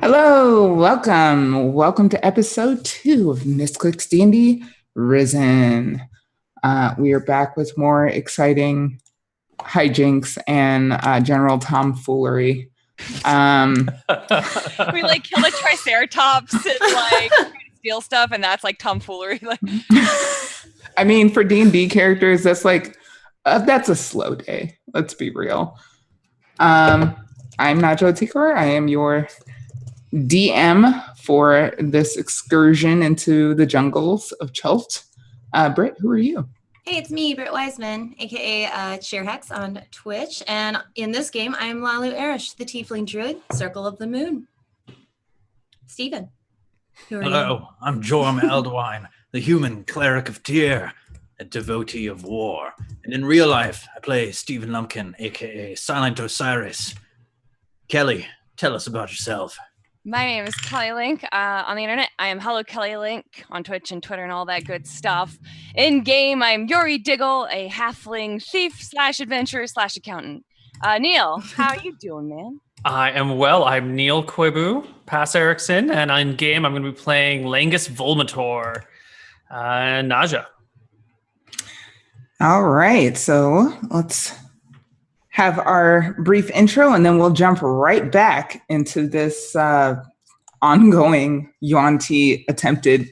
Hello, welcome to episode 2 of Misscliks D&D Risen. We are back with more exciting hijinks and general tomfoolery. We kill a triceratops and steal stuff, and that's tomfoolery. I mean, for D&D characters, that's that's a slow day. Let's be real. I'm Najo Tikor. I am your DM for this excursion into the jungles of Chult. Britt, who are you? Hey, it's me, Britt Wiseman, aka Chairhex on Twitch, and in this game, I am Lalu Erish, the Tiefling Druid, Circle of the Moon. Steven, who are you? Hello, I'm Jorm Eldwine, the human cleric of Tyr, a devotee of war. And in real life, I play Stephen Lumpkin, aka Silent Osiris. Kelly, tell us about yourself. My name is Kelly Link. On the internet, I am Hello Kelly Link on Twitch and Twitter and all that good stuff. In game, I'm Yuri Diggle, a halfling thief / adventurer / accountant. Neil, how are you doing, man? I am well. I'm Neil Koibu, Pass Erickson, and in game, I'm going to be playing Langus Volmator, Naja. All right, so let's have our brief intro, and then we'll jump right back into this ongoing Yuan-Ti attempted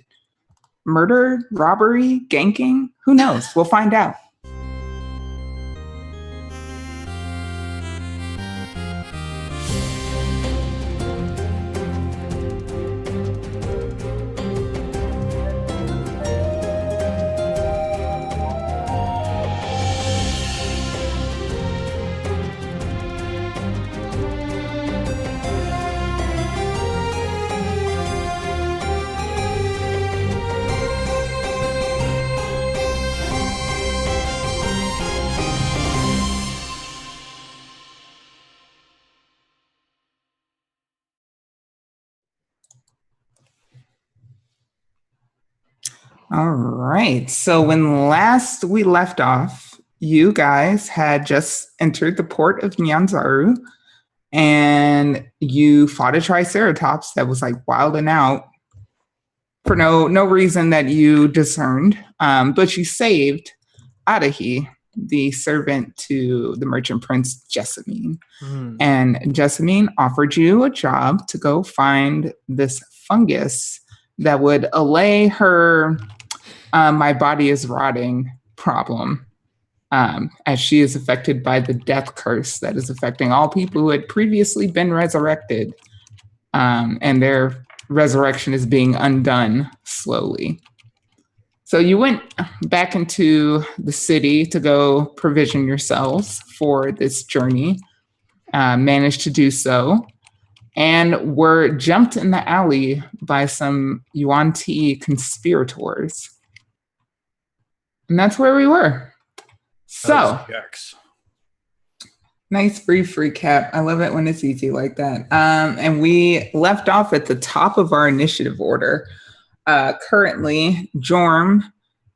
murder, robbery, ganking. Who knows? We'll find out. All right. So when last we left off, you guys had just entered the port of Nyanzaru, and you fought a triceratops that was wilding out for no reason that you discerned. But you saved Adahi, the servant to the merchant prince Jessamine. And Jessamine offered you a job to go find this fungus that would allay her my body is rotting problem, as she is affected by the death curse that is affecting all people who had previously been resurrected, and their resurrection is being undone slowly. So you went back into the city to go provision yourselves for this journey, managed to do so, and were jumped in the alley by some Yuan-Ti conspirators. And that's where we were. So, nice brief recap. I love it when it's easy like that. And we left off at the top of our initiative order. Currently, Jorm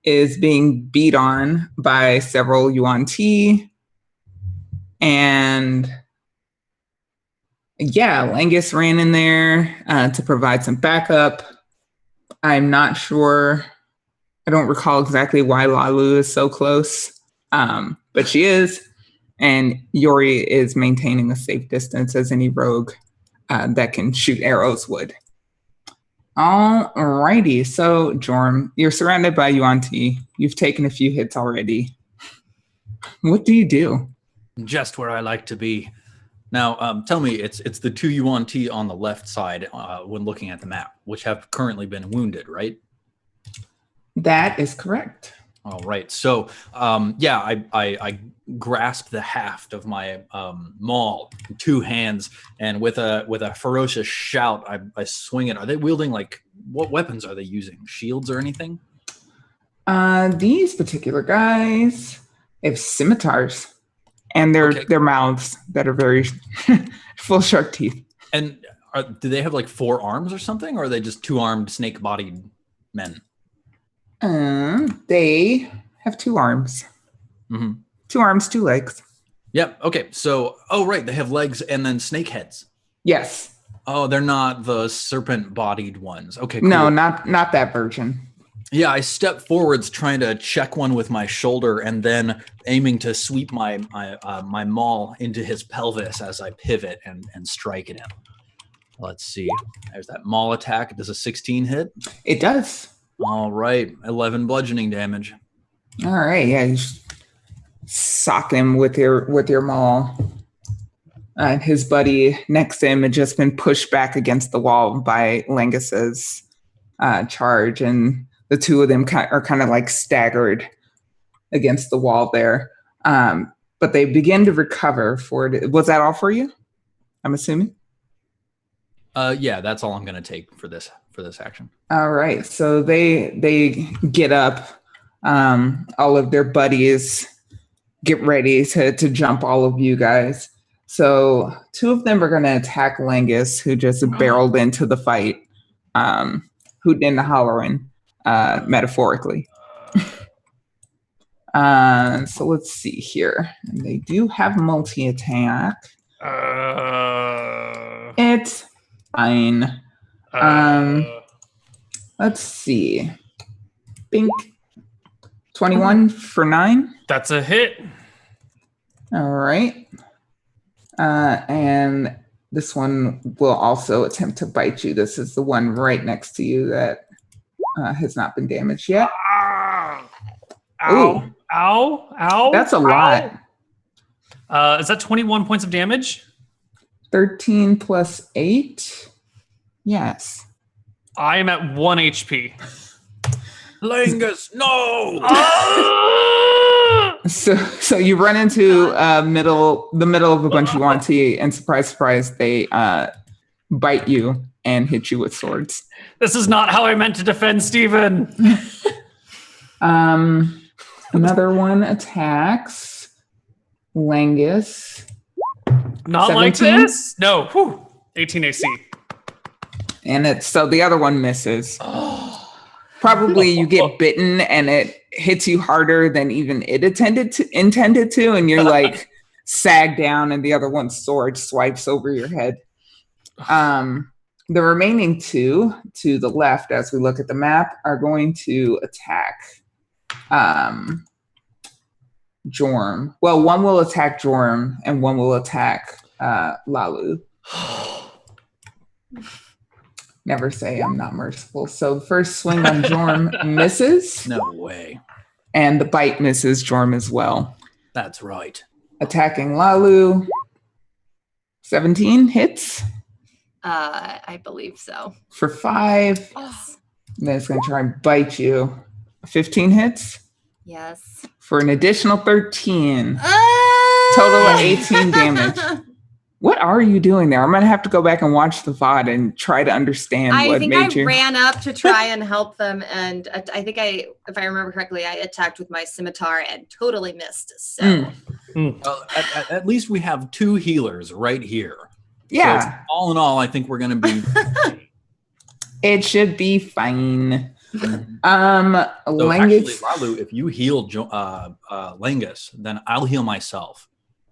is being beat on by several Yuan-Ti. And yeah, Langus ran in there to provide some backup. I'm not sure. I don't recall exactly why Lalu is so close, but she is. And Yori is maintaining a safe distance as any rogue that can shoot arrows would. All righty. So, Jorm, you're surrounded by Yuan-Ti. You've taken a few hits already. What do you do? Just where I like to be. Now, tell me, it's the two Yuan-Ti on the left side when looking at the map, which have currently been wounded, right? That is correct. All right. So, I grasp the haft of my maul in two hands, and with a ferocious shout, I swing it. Are they wielding what weapons are they using? Shields or anything? These particular guys have scimitars, and their mouths that are very full sharp teeth. And do they have 4 arms or something, or are they just 2-armed snake-bodied men? They have 2 arms. Mm-hmm. 2 arms, 2 legs. Yep. Okay. So, right. They have legs and then snake heads. Yes. Oh, they're not the serpent-bodied ones. Okay, cool. No, not that version. Serpent-bodied ones. Okay, cool. No, not that version. Yeah, I step forwards trying to check one with my shoulder and then aiming to sweep my maul into his pelvis as I pivot and strike at him. Let's see. There's that maul attack. Does a 16 hit? It does. All right. 11 bludgeoning damage. All right. Yeah, you just sock him with your maul. His buddy next to him had just been pushed back against the wall by Langus's charge, and the two of them are kind of like staggered against the wall there. But they begin to recover for it. Was that all for you? I'm assuming. Yeah, that's all I'm going to take for this action. All right. So they get up. All of their buddies get ready to jump all of you guys. So two of them are going to attack Langus, who just barreled into the fight, hooting and hollering, metaphorically. So let's see here. And they do have multi-attack. It's fine. Let's see. Bink. 21 for 9. That's a hit. All right. And this one will also attempt to bite you. This is the one right next to you that has not been damaged yet. Ow. Ooh. Ow. That's a lot. Is that 21 points of damage? 13 plus 8. Yes. I am at 1 HP. Langus, no! So you run into the middle of a bunch of Yuan-Ti, and surprise, they bite you and hit you with swords. This is not how I meant to defend Steven. Another one attacks Langus. Not 17? like this? No. Whew. 18 AC. And the other one misses. Probably you get bitten and it hits you harder than even it intended to, and you're like sag down, and the other one's sword swipes over your head. The remaining two to the left, as we look at the map, are going to attack Jorm. Well, one will attack Jorm and one will attack Lalu. Never say I'm not merciful. So the first swing on Jorm misses. No way. And the bite misses Jorm as well. That's right. Attacking Lalu. 17 hits. I believe so. For 5. Yes. Then it's going to try and bite you. 15 hits. Yes. For an additional 13. Total of 18 damage. What are you doing there? I'm going to have to go back and watch the VOD and try to understand what made you... I ran up to try and help them, and I think if I remember correctly, I attacked with my scimitar and totally missed. So, at least we have 2 healers right here. Yeah. So all in all, I think we're going to be... It should be fine. So Langus... actually, Lalu, if you heal Langus, then I'll heal myself.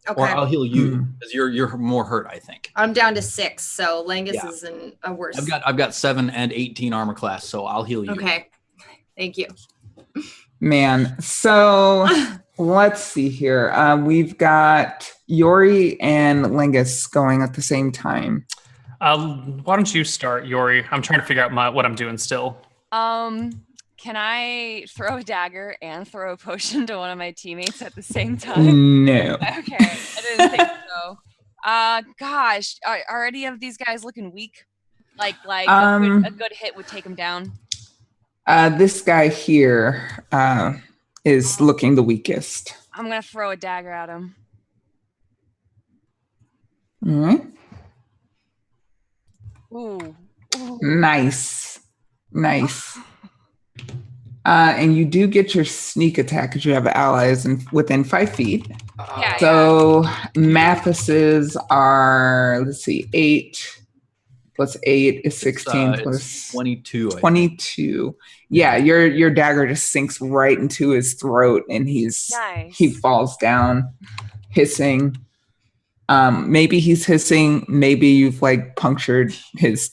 okay. Or I'll heal you, because you're more hurt, I think. I'm down to 6, so Langus is in a worse. I've got 7 and 18 armor class, so I'll heal you. Okay. Thank you. Man, so let's see here. We've got Yori and Langus going at the same time. Why don't you start, Yori? I'm trying to figure out what I'm doing still. Can I throw a dagger and throw a potion to one of my teammates at the same time? No. Okay, I didn't think so. Gosh, are any of these guys looking weak? Like a good hit would take them down. This guy here is looking the weakest. I'm gonna throw a dagger at him. All right. Ooh. Nice. And you do get your sneak attack because you have allies within 5 feet. So Mathis's are, let's see, 8 plus 8 is 16 plus 22. 22. Yeah, your dagger just sinks right into his throat, and he falls down, hissing. Maybe he's hissing. Maybe you've like punctured his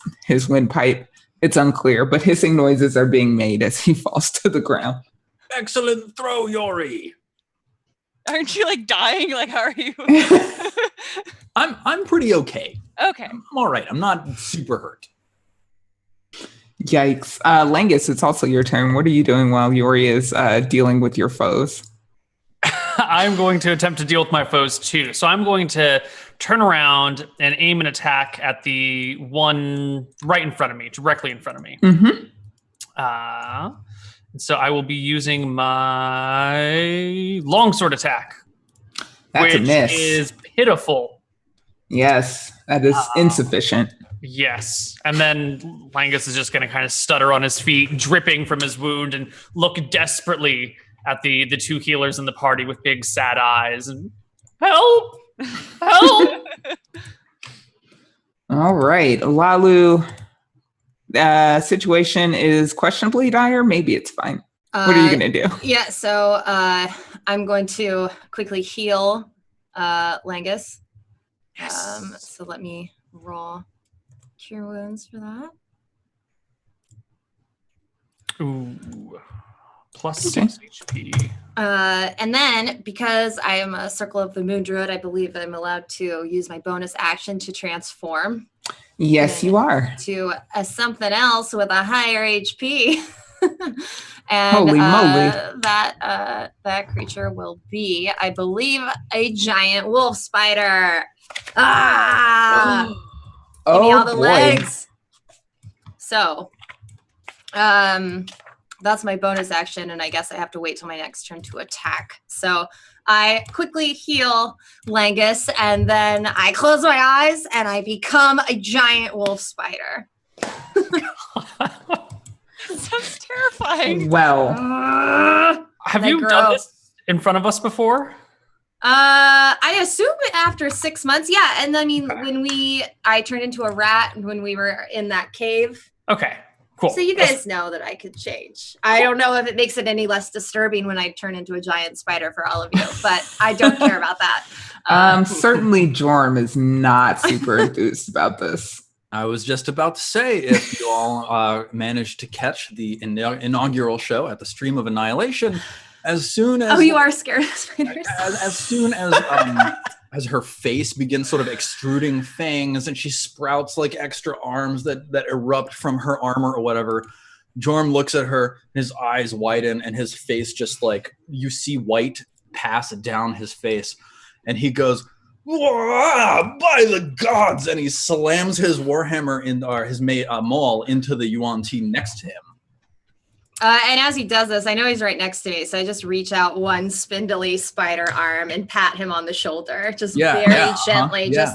windpipe. It's unclear, but hissing noises are being made as he falls to the ground. Excellent throw, Yori. Aren't you like dying? Like, how are you? I'm pretty okay. Okay. I'm all right. I'm not super hurt. Yikes. Langus, it's also your turn. What are you doing while Yori is dealing with your foes? I'm going to attempt to deal with my foes too. So I'm going to turn around and aim an attack at the one right in front of me, directly in front of me. Mm-hmm. So I will be using my longsword attack, That's a which miss. is pitiful. Yes, that is insufficient. Yes. And then Langus is just going to kind of stutter on his feet, dripping from his wound, and look desperately at the two healers in the party with big sad eyes. And help! Help! All right, Lalu. Situation is questionably dire. Maybe it's fine. What are you going to do? Yeah, so I'm going to quickly heal Langus. Yes. So let me roll cure wounds for that. Ooh. Plus Okay. 6 HP. And then, because I am a Circle of the Moon Druid, I believe I'm allowed to use my bonus action to transform Yes, you are. to something else with a higher HP. And Holy moly. that creature will be, I believe, a giant wolf spider. Ah! Give me all the legs. So, that's my bonus action, and I guess I have to wait till my next turn to attack. So I quickly heal Langus, and then I close my eyes, and I become a giant wolf spider. Sounds terrifying. Well, Have I you grow. done this in front of us before? I assume after 6 months, yeah. And I mean, I turned into a rat when we were in that cave. Okay, cool. So you guys know that I could change. I don't know if it makes it any less disturbing when I turn into a giant spider for all of you, but I don't care about that. certainly Jorm is not super enthused about this. I was just about to say, if you all managed to catch the inaugural show at the Stream of Annihilation, as soon as You are scared of spiders. as soon as her face begins sort of extruding fangs and she sprouts like extra arms that erupt from her armor or whatever, Jorm looks at her, his eyes widen, and his face just like, you see white pass down his face, and he goes, "Wah, by the gods!" and he slams his warhammer his maul into the yuan ti next to him. And as he does this, I know he's right next to me, so I just reach out one spindly spider arm and pat him on the shoulder, just very gently. Yeah.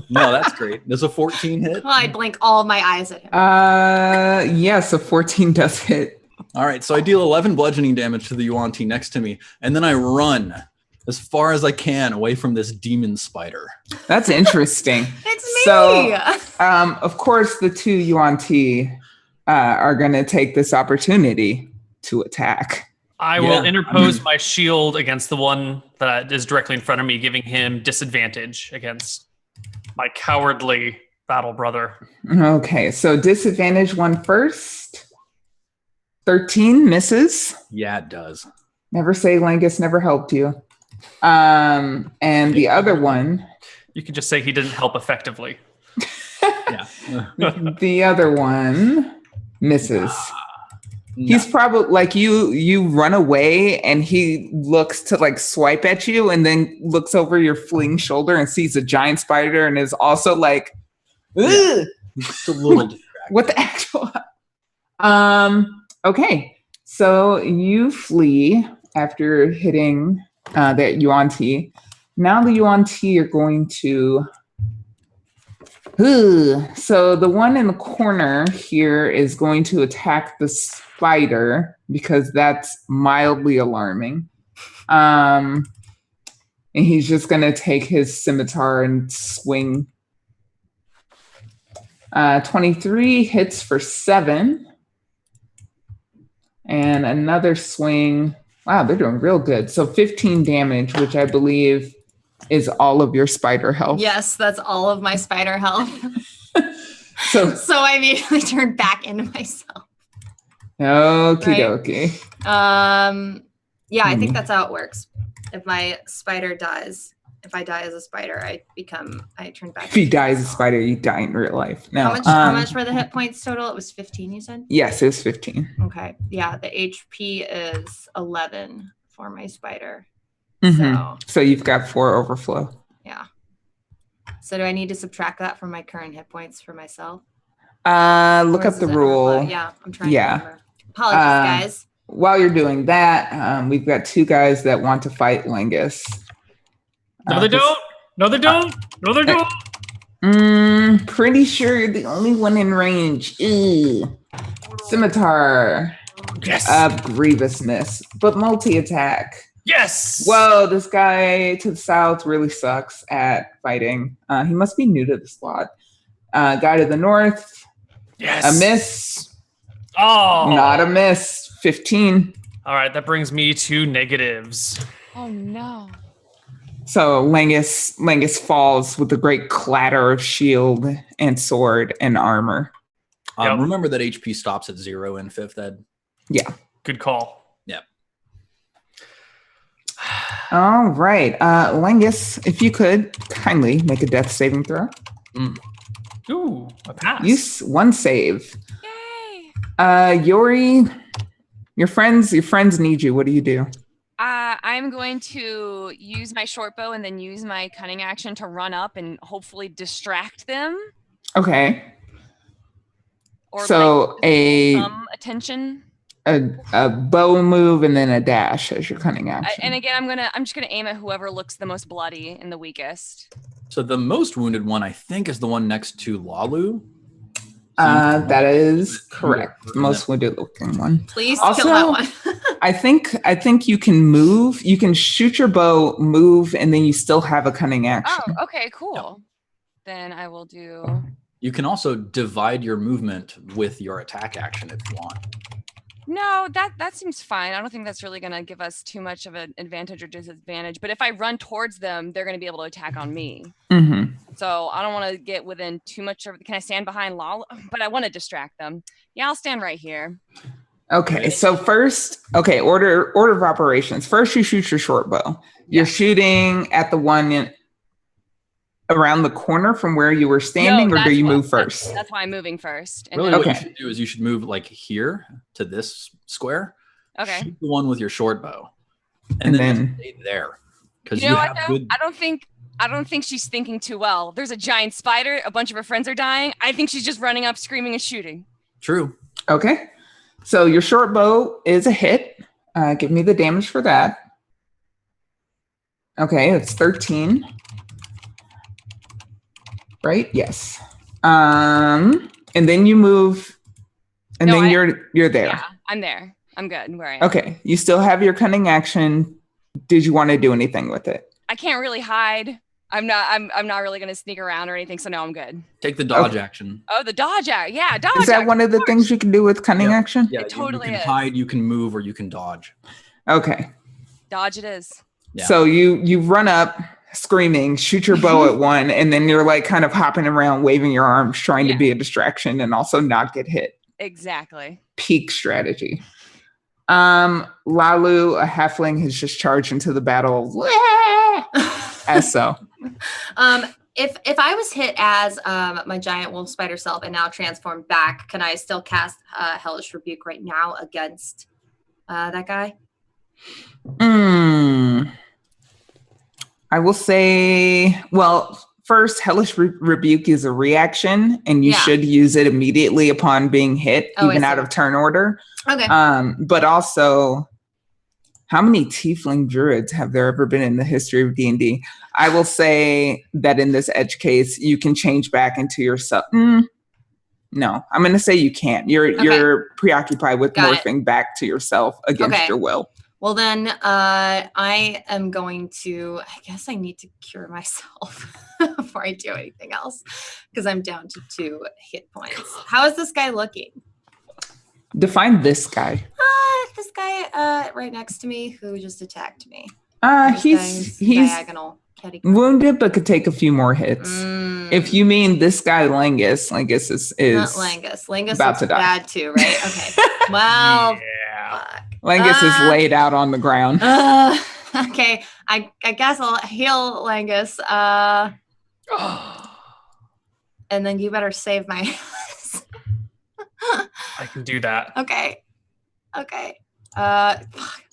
No, that's great. Does a 14 hit? Well, I blink all of my eyes at him. Yes, a 14 does hit. All right, so I deal 11 bludgeoning damage to the yuan ti next to me, and then I run as far as I can away from this demon spider. That's interesting. It's me. So, of course, the two yuan ti are going to take this opportunity to attack. I will interpose my shield against the one that is directly in front of me, giving him disadvantage against my cowardly battle brother. Okay, so disadvantage one first. 13 misses. Yeah, it does. Never say Langus never helped you. And the other one. You could just say he didn't help effectively. Yeah. The other one misses. No. He's probably like you run away and he looks to like swipe at you and then looks over your fleeing shoulder and sees a giant spider and is also like, ugh. It's a little distracting. What the actual? Okay, so you flee after hitting that yuan ti. Now the yuan ti are going to. So the one in the corner here is going to attack the spider because that's mildly alarming. And he's just going to take his scimitar and swing. 23 hits for 7. And another swing. Wow, they're doing real good. So 15 damage, which I believe is all of your spider health. Yes, that's all of my spider health. So I immediately turn back into myself. okie Right. dokie. Yeah, I think that's how it works. If my spider dies, if I die as a spider, I turn back. If you into die as a myself. spider, you die in real life. No. How much were the hit points total? It was 15, you said? Yes, it was 15. Okay. Yeah, the HP is 11 for my spider. Mm-hmm. So you've got 4 overflow. Yeah. So do I need to subtract that from my current hit points for myself? Look Or up is the it rule. overflow? Yeah, I'm trying to Yeah. remember. Apologies, guys. While you're doing that, we've got 2 guys that want to fight Lingus. No, they don't. No, they don't. No, they don't. Pretty sure you're the only one in range. Ew. Scimitar. Yes. Grievousness, but multi-attack. Yes. Whoa, this guy to the south really sucks at fighting. He must be new to the squad. Guy to the north. Yes. A miss. Oh. Not a miss. 15. All right, that brings me to negatives. Oh no. So Langus falls with a great clatter of shield and sword and armor. Yep. Remember that HP stops at 0 in 5th ed. Yeah. Good call. Yeah. All right. Langus, if you could kindly make a death saving throw. Ooh, a pass. Use 1 save. Yay. Yori, your friends need you. What do you do? I'm going to use my short bow and then use my cunning action to run up and hopefully distract them. Okay. Or So some attention. A bow move and then a dash as your cunning action. And again, I'm just gonna aim at whoever looks the most bloody and the weakest. So the most wounded one, I think, is the one next to Lalu. That is correct. The most wounded looking one. Please Also, kill that one. I think you can move. You can shoot your bow, move, and then you still have a cunning action. Oh, okay, cool. Then I will do. You can also divide your movement with your attack action if you want. No, that seems fine. I don't think that's really gonna give us too much of an advantage or disadvantage. But if I run towards them, they're gonna be able to attack on me. Mm-hmm. So I don't want to get within too much of. Can I stand behind Lala? But I want to distract them. Yeah, I'll stand right here. Okay, so first, order of operations. First, you shoot your short bow. You're shooting at the one around the corner from where you were standing, or do you move first? That's why I'm moving first. And Really, then, what you should do is you should move like here to this square. Okay. Shoot the one with your short bow, and then stay there because you know have what, good. I don't think she's thinking too well. There's a giant spider. A bunch of her friends are dying. I think she's just running up, screaming and shooting. True. Okay. So your short bow is a hit. Give me the damage for that. Okay, it's 13. Right? Yes. And then you move, and then you're there. Yeah, I'm there. I'm good where I am. Okay. You still have your cunning action. Did you want to do anything with it? I can't really hide. I'm not really gonna sneak around or anything, so no, I'm good. Take the dodge action. Oh, the dodge act. Yeah, dodge. Is that one of the things you can do with cunning action? Yeah, It totally you can is. hide, you can move, or you can dodge. Okay. Dodge it is. Yeah. So you run up screaming, shoot your bow at one, and then you're like kind of hopping around, waving your arms, trying to be a distraction and also not get hit. Exactly. Peak strategy. Lalu, a halfling, has just charged into the battle. As so. If I was hit as my giant wolf spider self and now transformed back, can I still cast Hellish Rebuke right now against that guy? I will say, well, first, Hellish Rebuke is a reaction, and you should use it immediately upon being hit, even out of turn order. Okay. But also, how many tiefling druids have there ever been in the history of D&D? I will say that in this edge case, you can change back into yourself. No, I'm going to say you can't. You're preoccupied with morphing back to yourself against your will. Well, then I am going to, I guess I need to cure myself before I do anything else because I'm down to 2 hit points. How is this guy looking? Define this guy. This guy right next to me who just attacked me. He's diagonal. kitty. Wounded, but could take a few more hits. If you mean this guy, Langus is not Langus. Langus about is to die. bad too, right? Okay. Well, Yeah. fuck. Langus is laid out on the ground. Okay. I guess I'll heal Langus. And then you better save my ass. I can do that. Okay. Fuck.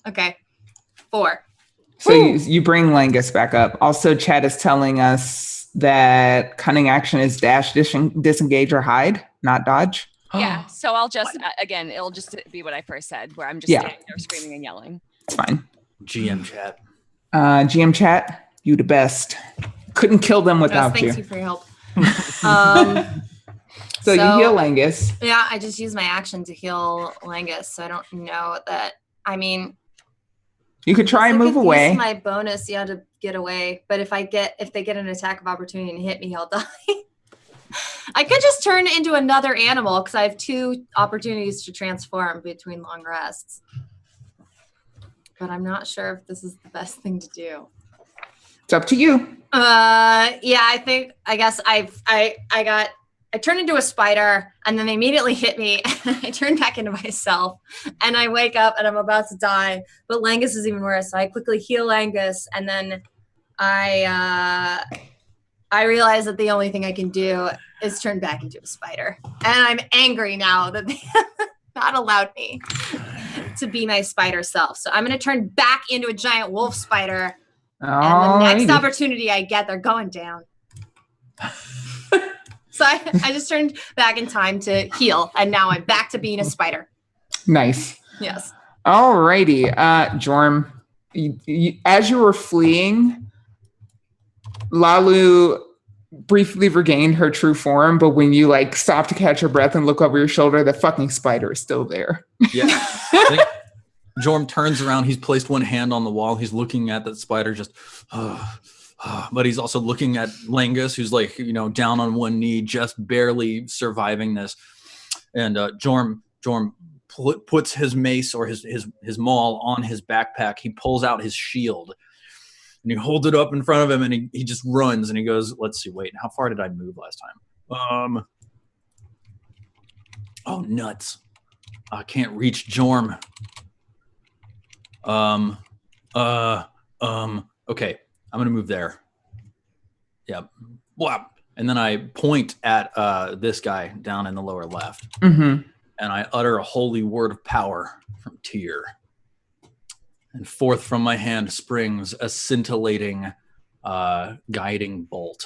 Okay. 4. So you bring Langus back up. Also, Chad is telling us that cunning action is dash, disengage, or hide, not dodge. Yeah. So I'll just again, it'll just be what I first said, where I'm just standing there screaming and yelling. It's fine. GM chat. GM chat, you the best. Couldn't kill them without Thank you. you for your help. So you heal Langus. Yeah, I just used my action to heal Langus, so I don't know that. I mean, You could try and move away. Use my bonus, to get away. But if they get an attack of opportunity and hit me, I'll die. I could just turn into another animal because I have 2 opportunities to transform between long rests. But I'm not sure if this is the best thing to do. It's up to you. I guess I turned into a spider and then they immediately hit me and I turn back into myself and I wake up and I'm about to die. But Langus is even worse. So I quickly heal Langus and then I realize that the only thing I can do is turn back into a spider. And I'm angry now that they have not allowed me to be my spider self. So I'm going to turn back into a giant wolf spider. And the next opportunity I get, they're going down. So I just turned back in time to heal, and now I'm back to being a spider. Nice. Yes. Alrighty. Jorm, as you were fleeing, Lalu briefly regained her true form, but when you stop to catch your breath and look over your shoulder, the fucking spider is still there. Yeah. Jorm turns around. He's placed one hand on the wall. He's looking at that spider just, but he's also looking at Langus, who's down on one knee, just barely surviving this. And Jorm puts his mace or his maul on his backpack. He pulls out his shield and he holds it up in front of him and he just runs and he goes, let's see, wait, how far did I move last time? Oh, nuts. I can't reach Jorm. Okay, I'm gonna move there. Yep. Wow. And then I point at this guy down in the lower left. Mm-hmm. And I utter a holy word of power from Tyr. And forth from my hand springs a scintillating guiding bolt.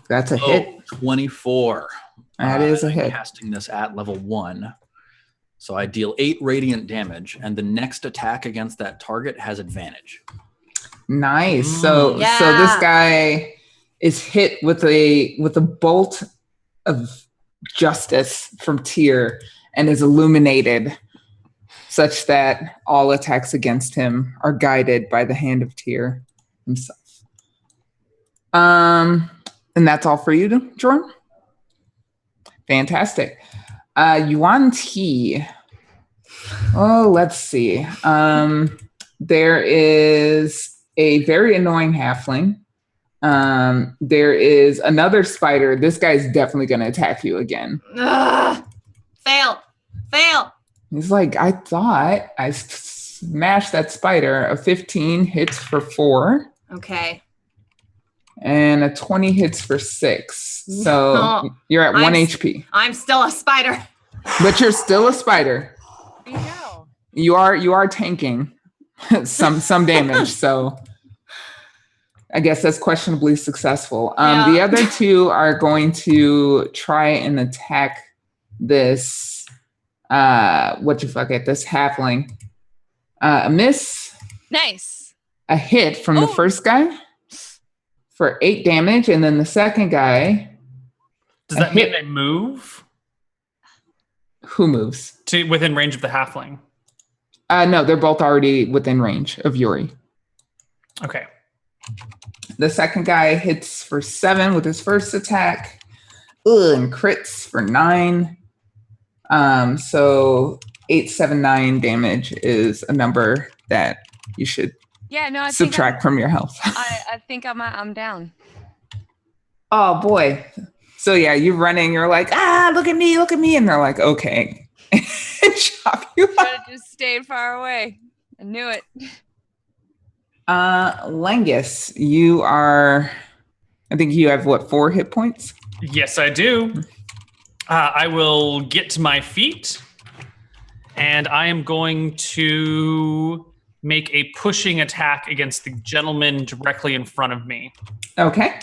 That's a hit. 24. That is a hit. Casting this at level 1. So I deal 8 radiant damage, and the next attack against that target has advantage. Nice. So this guy is hit with a bolt of justice from Tyr and is illuminated such that all attacks against him are guided by the hand of Tyr himself. And that's all for you, Jordan? Fantastic. Yuan Ti. Oh, let's see. There is a very annoying halfling. There is another spider. This guy's definitely going to attack you again. Fail. He's like, I thought I smashed that spider. A 15 hits for 4. Okay. And a 20 hits for 6. So you're at 1 HP. I'm still a spider. But you're still a spider. There you go. You are tanking some damage, so I guess that's questionably successful. The other 2 are going to try and attack this this halfling. A miss. Nice. A hit from the first guy for 8 damage, and then the second guy. Does that mean they move? Who moves? To within range of the halfling? No, they're both already within range of Yuri. Okay. The second guy hits for 7 with his first attack. And crits for 9. So 8, 7, 9 damage is a number that you should Yeah, no, subtract from your health. I think I'm down. Oh boy. So yeah, you're running, you're like, look at me. And they're like, okay. And chop you Should up. have just stayed far away. I knew it. Langus, you are, I think you have 4 hit points? Yes, I do. I will get to my feet, and I am going to make a pushing attack against the gentleman directly in front of me. Okay.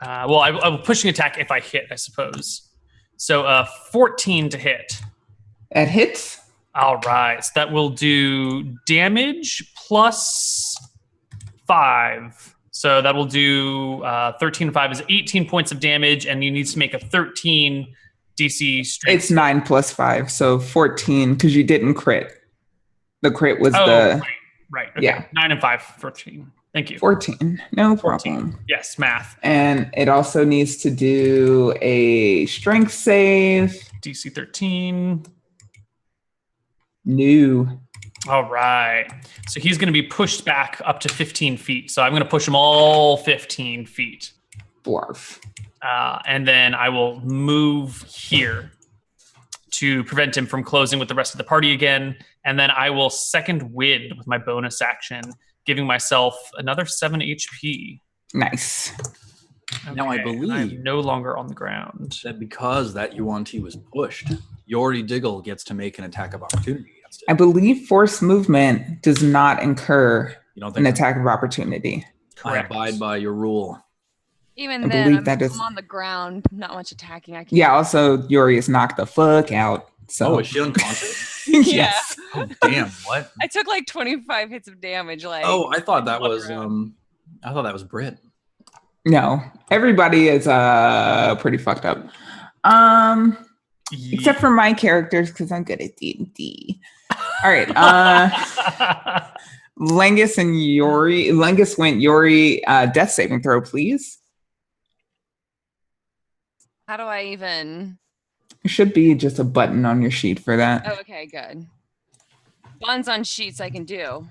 I will pushing attack if I hit, I suppose. So 14 to hit. That hits. All right. So that will do damage plus 5. So that will do 13 and 5 is 18 points of damage, and you need to make a 13 DC strength. It's 9 plus 5, so 14 because you didn't crit. The crit was right. Okay. Yeah. 9 and 5, 14. Thank you. 14. No 14. problem. Yes, math. And it also needs to do a strength save. DC 13. New. All right. So he's going to be pushed back up to 15 feet. So I'm going to push him all 15 feet. Dwarf. And then I will move here to prevent him from closing with the rest of the party again. And then I will second wind with my bonus action, giving myself another 7 HP. Nice. Okay, Now I and believe I'm no longer on the ground. that because that Yuan-Ti was pushed, Yori Diggle gets to make an attack of opportunity against I it. believe force movement does not incur You don't an think attack of opportunity. I abide by your rule? Even I then, believe that is- I'm on the ground. Not much attacking. I can. Yeah, also Yori is knocked the fuck out. So Oh, is she unconscious? yes. Oh, damn! What? I took like 25 hits of damage. Like. Oh, I thought that was around. I thought that was Brit. No. Everybody is pretty fucked up. Except for my characters, because I'm good at D&D. All right. Langus and Yori. Langus went Yori death saving throw, please. How do I even? There should be just a button on your sheet for that. Oh, okay, good. Buns on sheets I can do.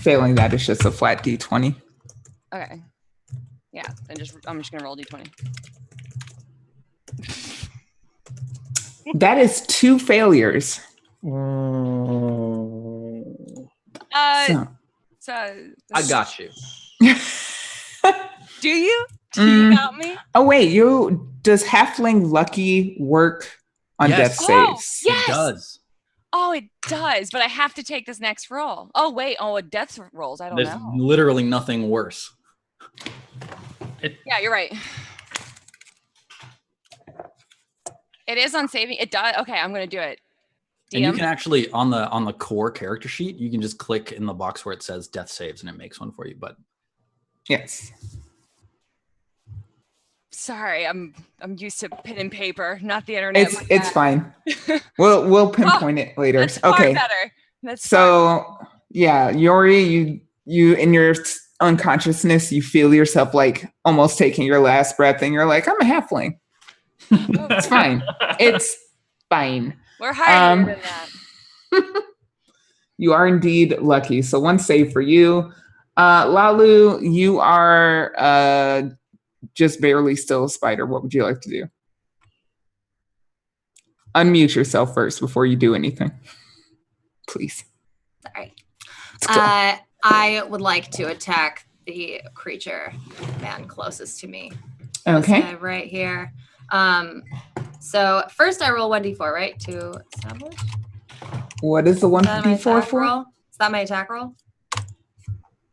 Failing that, it's just a flat D20. Okay. Yeah, I'm just gonna roll D20. That is 2 failures. So I got you. do you? Do you got me? Oh wait, does halfling lucky work on Yes. death Oh, saves? yes. It does. Oh, it does, but I have to take this next roll. Oh wait, a death rolls. I don't There's know. literally nothing worse. Yeah, you're right. It is on saving. It does. Okay, I'm gonna do it. And you DM? can actually on the core character sheet, you can just click in the box where it says death saves and it makes one for you. But Yes. Sorry, I'm used to pen and paper, not the internet. It's fine. We'll pinpoint it later. That's far Okay. better. That's So yeah, Yori, you in your unconsciousness, you feel yourself like almost taking your last breath, and you're like, I'm a halfling. It's fine. It's fine. We're higher than that. You are indeed lucky. So 1 save for you. Lalu, you are just barely still a spider. What would you like to do? Unmute yourself first before you do anything. Please. Sorry. Let's go. I would like to attack the creature man closest to me. Okay. This guy right here. So first I roll 1d4, right? To establish. What is the Is that my 1d4 attack for? roll? Is that my attack roll?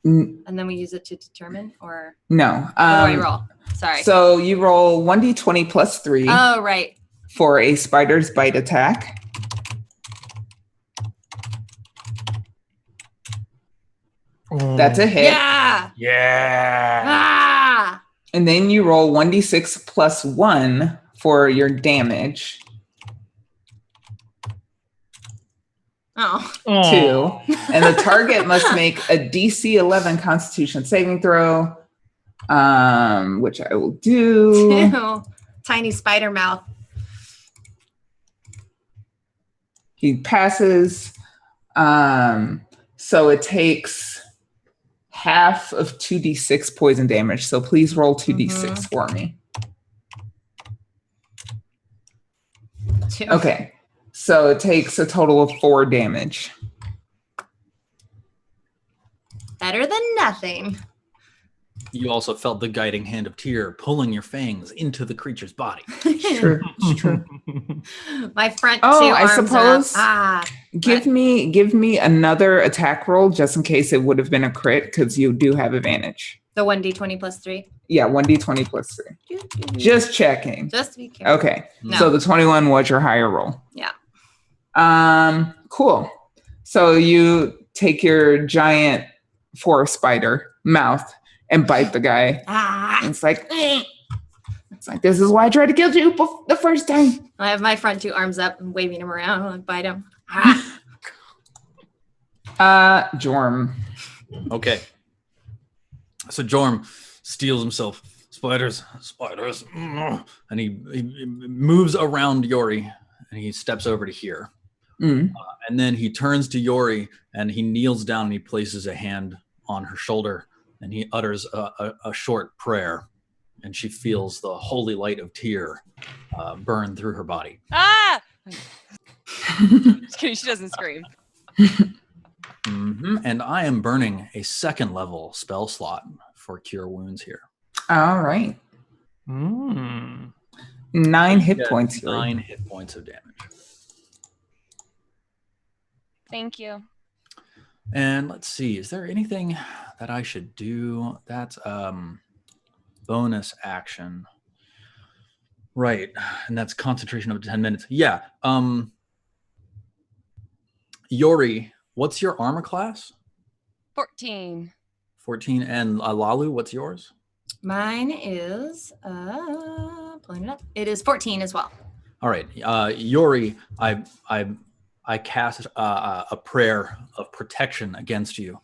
N- And then we use it to determine, or No. what do I roll? Sorry. So you roll 1d20 plus 3 Oh, right. for a spider's bite attack. That's a hit. Yeah. Yeah. Ah. And then you roll 1d6 plus 1 for your damage. Oh. 2. And the target must make a DC 11 Constitution saving throw, which I will do. Ew. Tiny spider mouth. He passes. So it takes half of 2d6 poison damage. So please roll 2d6 for me. 2. Okay. So it takes a total of 4 damage. Better than nothing. You also felt the guiding hand of Tyr pulling your fangs into the creature's body. It's true. It's true. My front Oh, two I arms suppose- are up. Give me another attack roll just in case it would have been a crit because you do have advantage. The 1d20 plus 3. Yeah, 1d20 plus 3. Just checking. Just to be careful. Okay. No. So the 21 was your higher roll. Yeah. Cool. So you take your giant forest spider mouth and bite the guy. And it's like, this is why I tried to kill you the first time. I have my front two arms up and waving him around and bite him. Jorm. Okay. So Jorm steels himself. Spiders. And he moves around Yori and he steps over to here. Mm. And then he turns to Yori and he kneels down and he places a hand on her shoulder and he utters a short prayer. And she feels the holy light of Tyr burn through her body. Ah! Just kidding, she doesn't scream. And I am burning a 2nd level spell slot for Cure Wounds here. All right. 9 hit points here. 9 hit points of damage. Thank you. And let's see, is there anything that I should do? That's bonus action. Right. And that's concentration of 10 minutes. Yeah. Yori, what's your armor class? 14. 14. And Lalu, what's yours? Mine is pulling it up. It is 14 as well. All right. Yori, I cast a prayer of protection against you,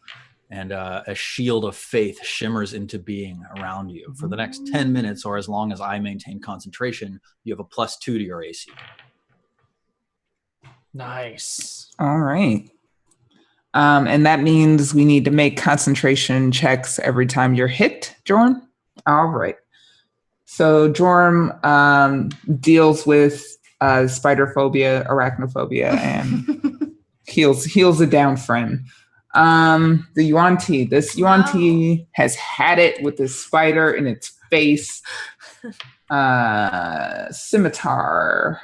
and a shield of faith shimmers into being around you. For the next 10 minutes, or as long as I maintain concentration, you have a +2 to your AC. Nice. All right. And that means we need to make concentration checks every time you're hit, Jorm. All right. So Jorm deals with spider phobia, arachnophobia, and heals a down friend. The Yuan Ti. This Yuan Ti has had it with this spider in its face. Scimitar.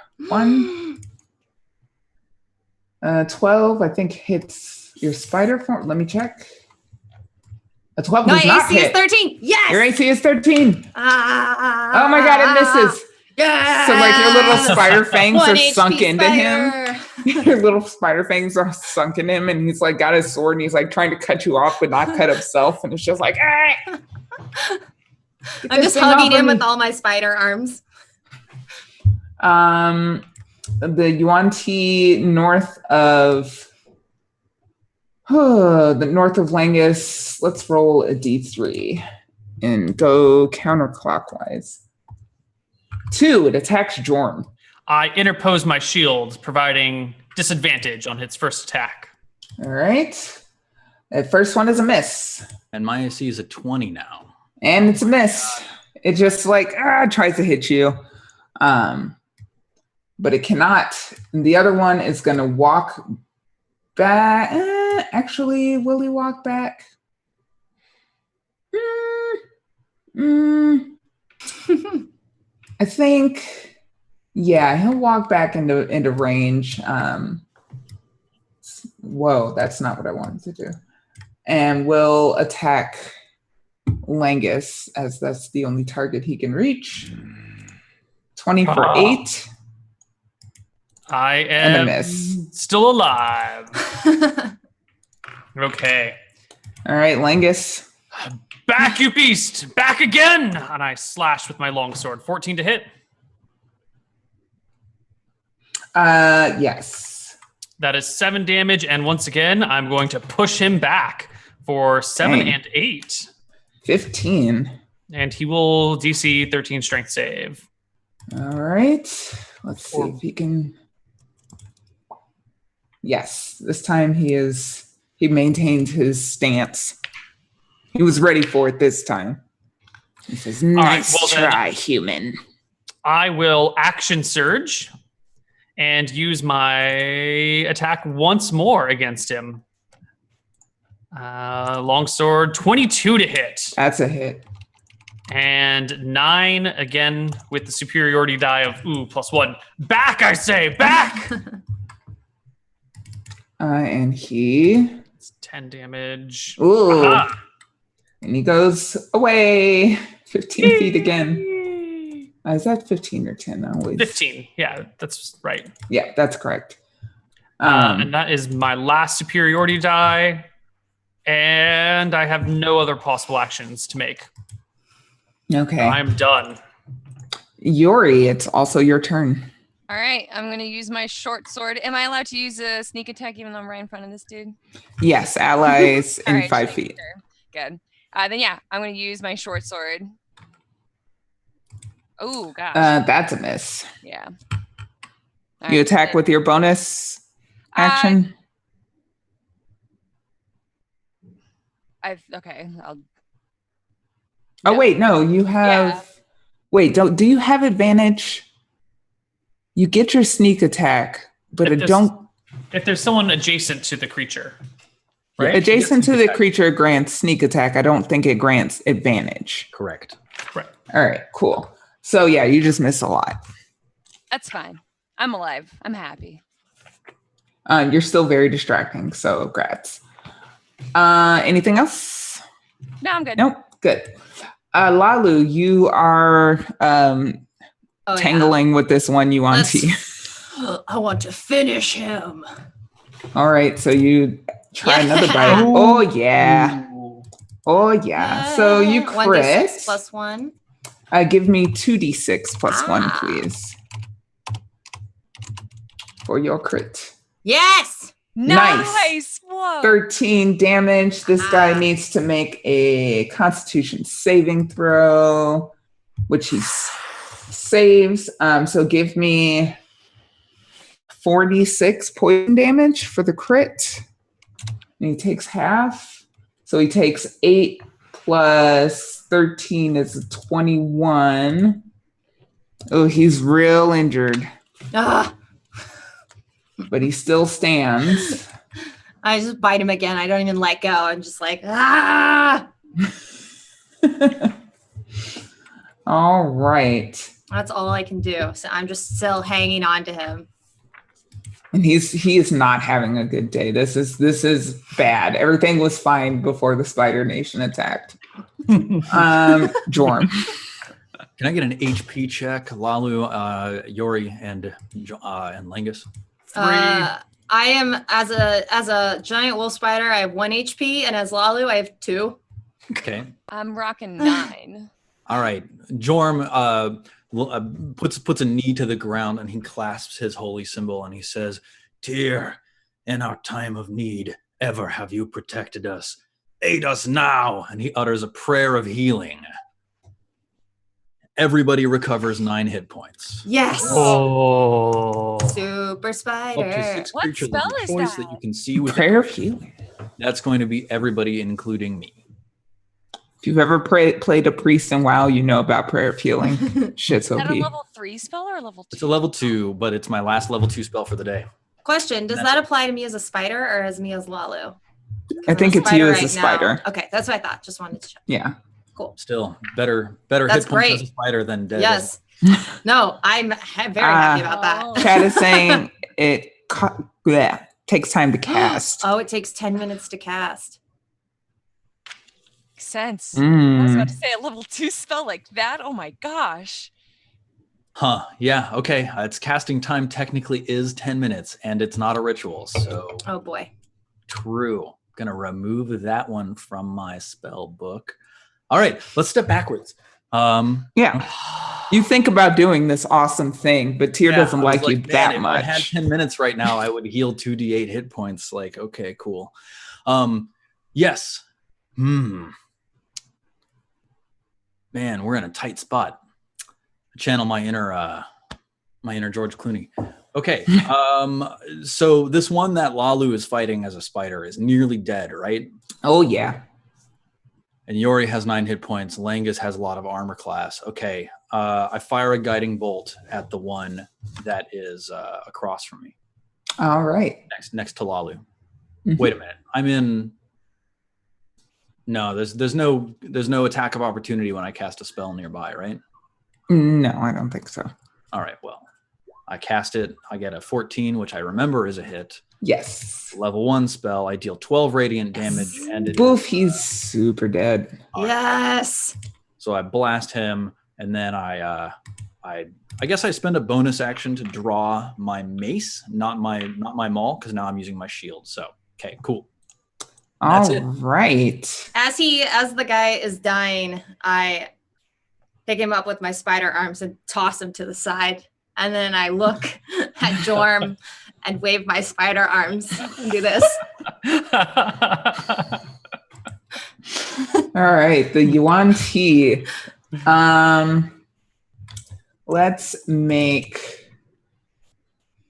12, I think, hits your spider form. Let me check. A 12 No, does not AC is hit. 13. Yes. Your AC is 13. Oh my god, it misses. Yeah. So like your little spider fangs are sunk into him. him. Your little spider fangs are sunk in him, and he's like got his sword and he's like trying to cut you off but not cut himself, and it's just like, ah! I'm just hugging him with all my spider arms. The Yuan Ti north of Langus. Let's roll a d3 and go counterclockwise. 2, it attacks Jorm. I interpose my shield, providing disadvantage on its first attack. All right. The first one is a miss. And my AC is a 20 now. And it's a miss. It just like tries to hit you. But it cannot. And the other one is gonna walk back. Actually, will he walk back? I think, yeah, he'll walk back into range. Whoa, that's not what I wanted to do. And will attack Langus, as that's the only target he can reach. 20 for 8. I And a am miss. still alive. Okay. All right, Langus. Back, you beast! Back again! And I slash with my longsword. 14 to hit. Yes. That is 7 damage. And once again, I'm going to push him back for 7 Dang. and 8. 15. And he will DC 13 strength save. All right. Let's see if he can. Yes, this time he is He maintains his stance. He was ready for it this time. He says, nice try, human. I will action surge and use my attack once more against him. Longsword, 22 to hit. That's a hit. And 9 again with the superiority die of +1. Back, I say, back! And he... It's 10 damage. Ooh. Aha. And he goes away 15 feet again. Is that 15 or 10? Always. 15. Yeah, that's right. Yeah, that's correct. And that is my last superiority die. And I have no other possible actions to make. Okay. So I'm done. Yuri, it's also your turn. All right, I'm gonna use my short sword. Am I allowed to use a sneak attack even though I'm right in front of this dude? Yes, allies All in right, 5 just feet. sure. Good. Then yeah, I'm gonna use my short sword. Oh gosh. That's a miss. Yeah. All You right, attack good. with your bonus action? Okay. Oh, wait, no, you have... Yeah. Wait, do you have advantage? You get your sneak attack, but If there's someone adjacent to the creature, right? Adjacent to the creature grants sneak attack. I don't think it grants advantage. Correct. Right. All right, cool. So yeah, you just miss a lot. That's fine. I'm alive. I'm happy. You're still very distracting, so grats. Anything else? No, I'm good. Nope. Good. Lalu, you are tangling with this one Yuan-Ti. I want to finish him. All right, so you try another bite. Oh yeah. Oh yeah. So you crit. 1d6 plus 1. Give me 2d6 plus 1, please. For your crit. Yes. Nice. Whoa. 13 damage. This guy needs to make a Constitution saving throw, which he saves. So give me 46 poison damage for the crit. And he takes half. So he takes 8 plus 13 is 21. Oh, he's real injured. Ah. But he still stands. I just bite him again. I don't even let go. I'm just like, ah. All right. That's all I can do. So I'm just still hanging on to him. And he is not having a good day. This is bad. Everything was fine before the Spider Nation attacked. Jorm. Can I get an HP check, Lalu, Yori, and Langus? I am as a giant wolf spider. I have 1 HP, and as Lalu, I have 2. Okay. I'm rocking 9. All right. Jorm puts a knee to the ground and he clasps his holy symbol and he says, "Dear, in our time of need, ever have you protected us. Aid us now." And he utters a prayer of healing. Everybody recovers 9 hit points. Yes. Oh. Super spider. Up to 6 What creatures spell of is choice that? that you can see with Prayer of healing. That's going to be everybody, including me. If you've ever played a priest in WoW, you know about prayer of healing. Shit's Is that a OP. level 3 spell or a level 2? It's a level 2, but it's my last level 2 spell for the day. Question: does that apply to me as a spider or as me as Lalu? I think it's you as a spider. Okay, that's what I thought. Just wanted to check. Yeah. Cool. Still, better That's hit points great. as a spider than dead. Yes. No, I'm very happy about that. Oh. Chad is saying it takes time to cast. Oh, it takes 10 minutes to cast. Makes sense. I was about Mm. to say a level 2 spell like that. Oh my gosh. Huh. Yeah. Okay. Its casting time technically is 10 minutes, and it's not a ritual. So Oh boy. true. Gonna remove that one from my spell book. All right. Let's step backwards. Yeah. You think about doing this awesome thing, but Tyr doesn't I was like you man, that if I had much. 10 minutes right now, I would heal 2d8 hit points. Like, okay, cool. Yes. Man, we're in a tight spot. Channel my inner George Clooney. Okay. So this one that Lalu is fighting as a spider is nearly dead, right? Oh, yeah. And Yori has 9 hit points. Langus has a lot of armor class. Okay. I fire a guiding bolt at the one that is across from me. All right. Next to Lalu. Mhm. Wait a minute. I'm in. No, there's no attack of opportunity when I cast a spell nearby, right? No, I don't think so. All right. Well, I cast it. I get a 14, which I remember is a hit. Yes. Level 1 spell. I deal 12 radiant damage, and it Boof, he's super dead. Yes. So I blast him, and then I guess I spend a bonus action to draw my mace, not my maul, because now I'm using my shield. So okay, cool. That's All it. right. As the guy is dying, I pick him up with my spider arms and toss him to the side. And then I look at Jorm and wave my spider arms and do this. All right, the Yuan Ti. Let's make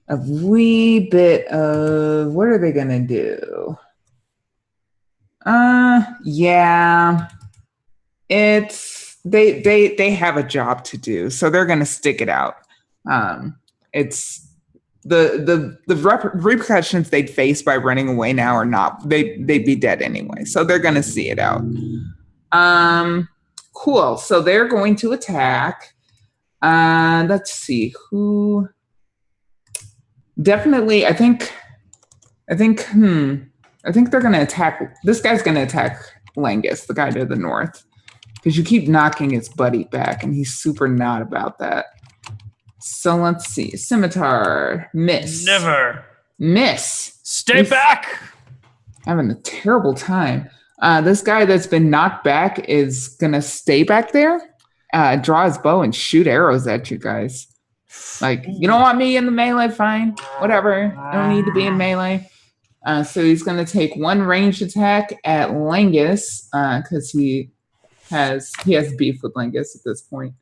a wee bit of, what are they gonna do? Yeah, it's they have a job to do, so they're gonna stick it out. It's the repercussions they'd face by running away now are not, they'd be dead anyway, so they're gonna see it out. Cool. So they're going to attack. Let's see who. Definitely, I think they're gonna attack. This guy's gonna attack Langus, the guy to the north, because you keep knocking his buddy back, and he's super not about that. So let's see. Scimitar. Miss. Never. Miss. Stay back. Having a terrible time. This guy that's been knocked back is gonna stay back there, draw his bow and shoot arrows at you guys. Like, you don't want me in the melee? Fine. Whatever. I don't need to be in melee. So he's gonna take 1 ranged attack at Langus, because he has beef with Langus at this point.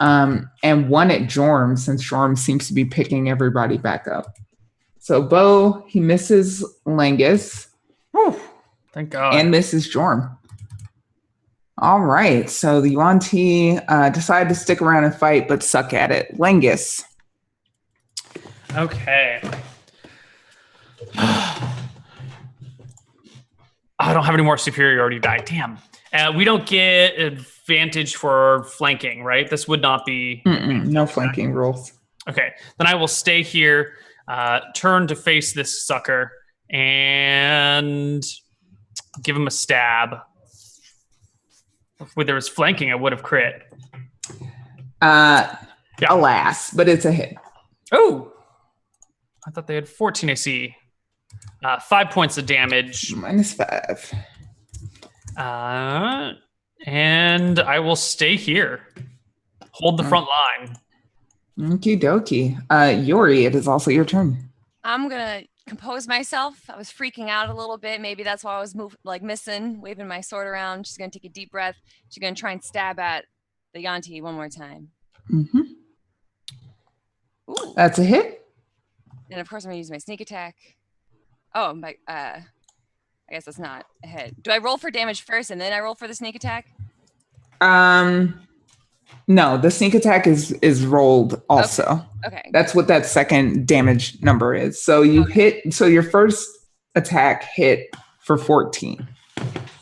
And 1 at Jorm, since Jorm seems to be picking everybody back up. So bow, he misses Langus. Whew. Thank God. And misses Jorm. All right, so the Yuan Ti decide to stick around and fight, but suck at it. Langus. Okay. I don't have any more superiority die. Damn. We don't get advantage for flanking, right? This would not be... No flanking rules. Okay, then I will stay here, turn to face this sucker, and give him a stab. If there was flanking, I would have crit. Alas, but it's a hit. Oh, I thought they had 14 AC. 5 points of damage. -5. And I will stay here. Hold the front line. Okie dokie. Yori, it is also your turn. I'm gonna compose myself. I was freaking out a little bit. Maybe that's why I was missing, waving my sword around. She's gonna take a deep breath. She's gonna try and stab at the Yanti one more time. Mm-hmm. Ooh. That's a hit. And of course, I'm gonna use my sneak attack. Oh, my. I guess that's not a hit. Do I roll for damage first and then I roll for the sneak attack? No, the sneak attack is rolled also. Okay. That's what that second damage number is. So you hit. So your first attack hit for 14.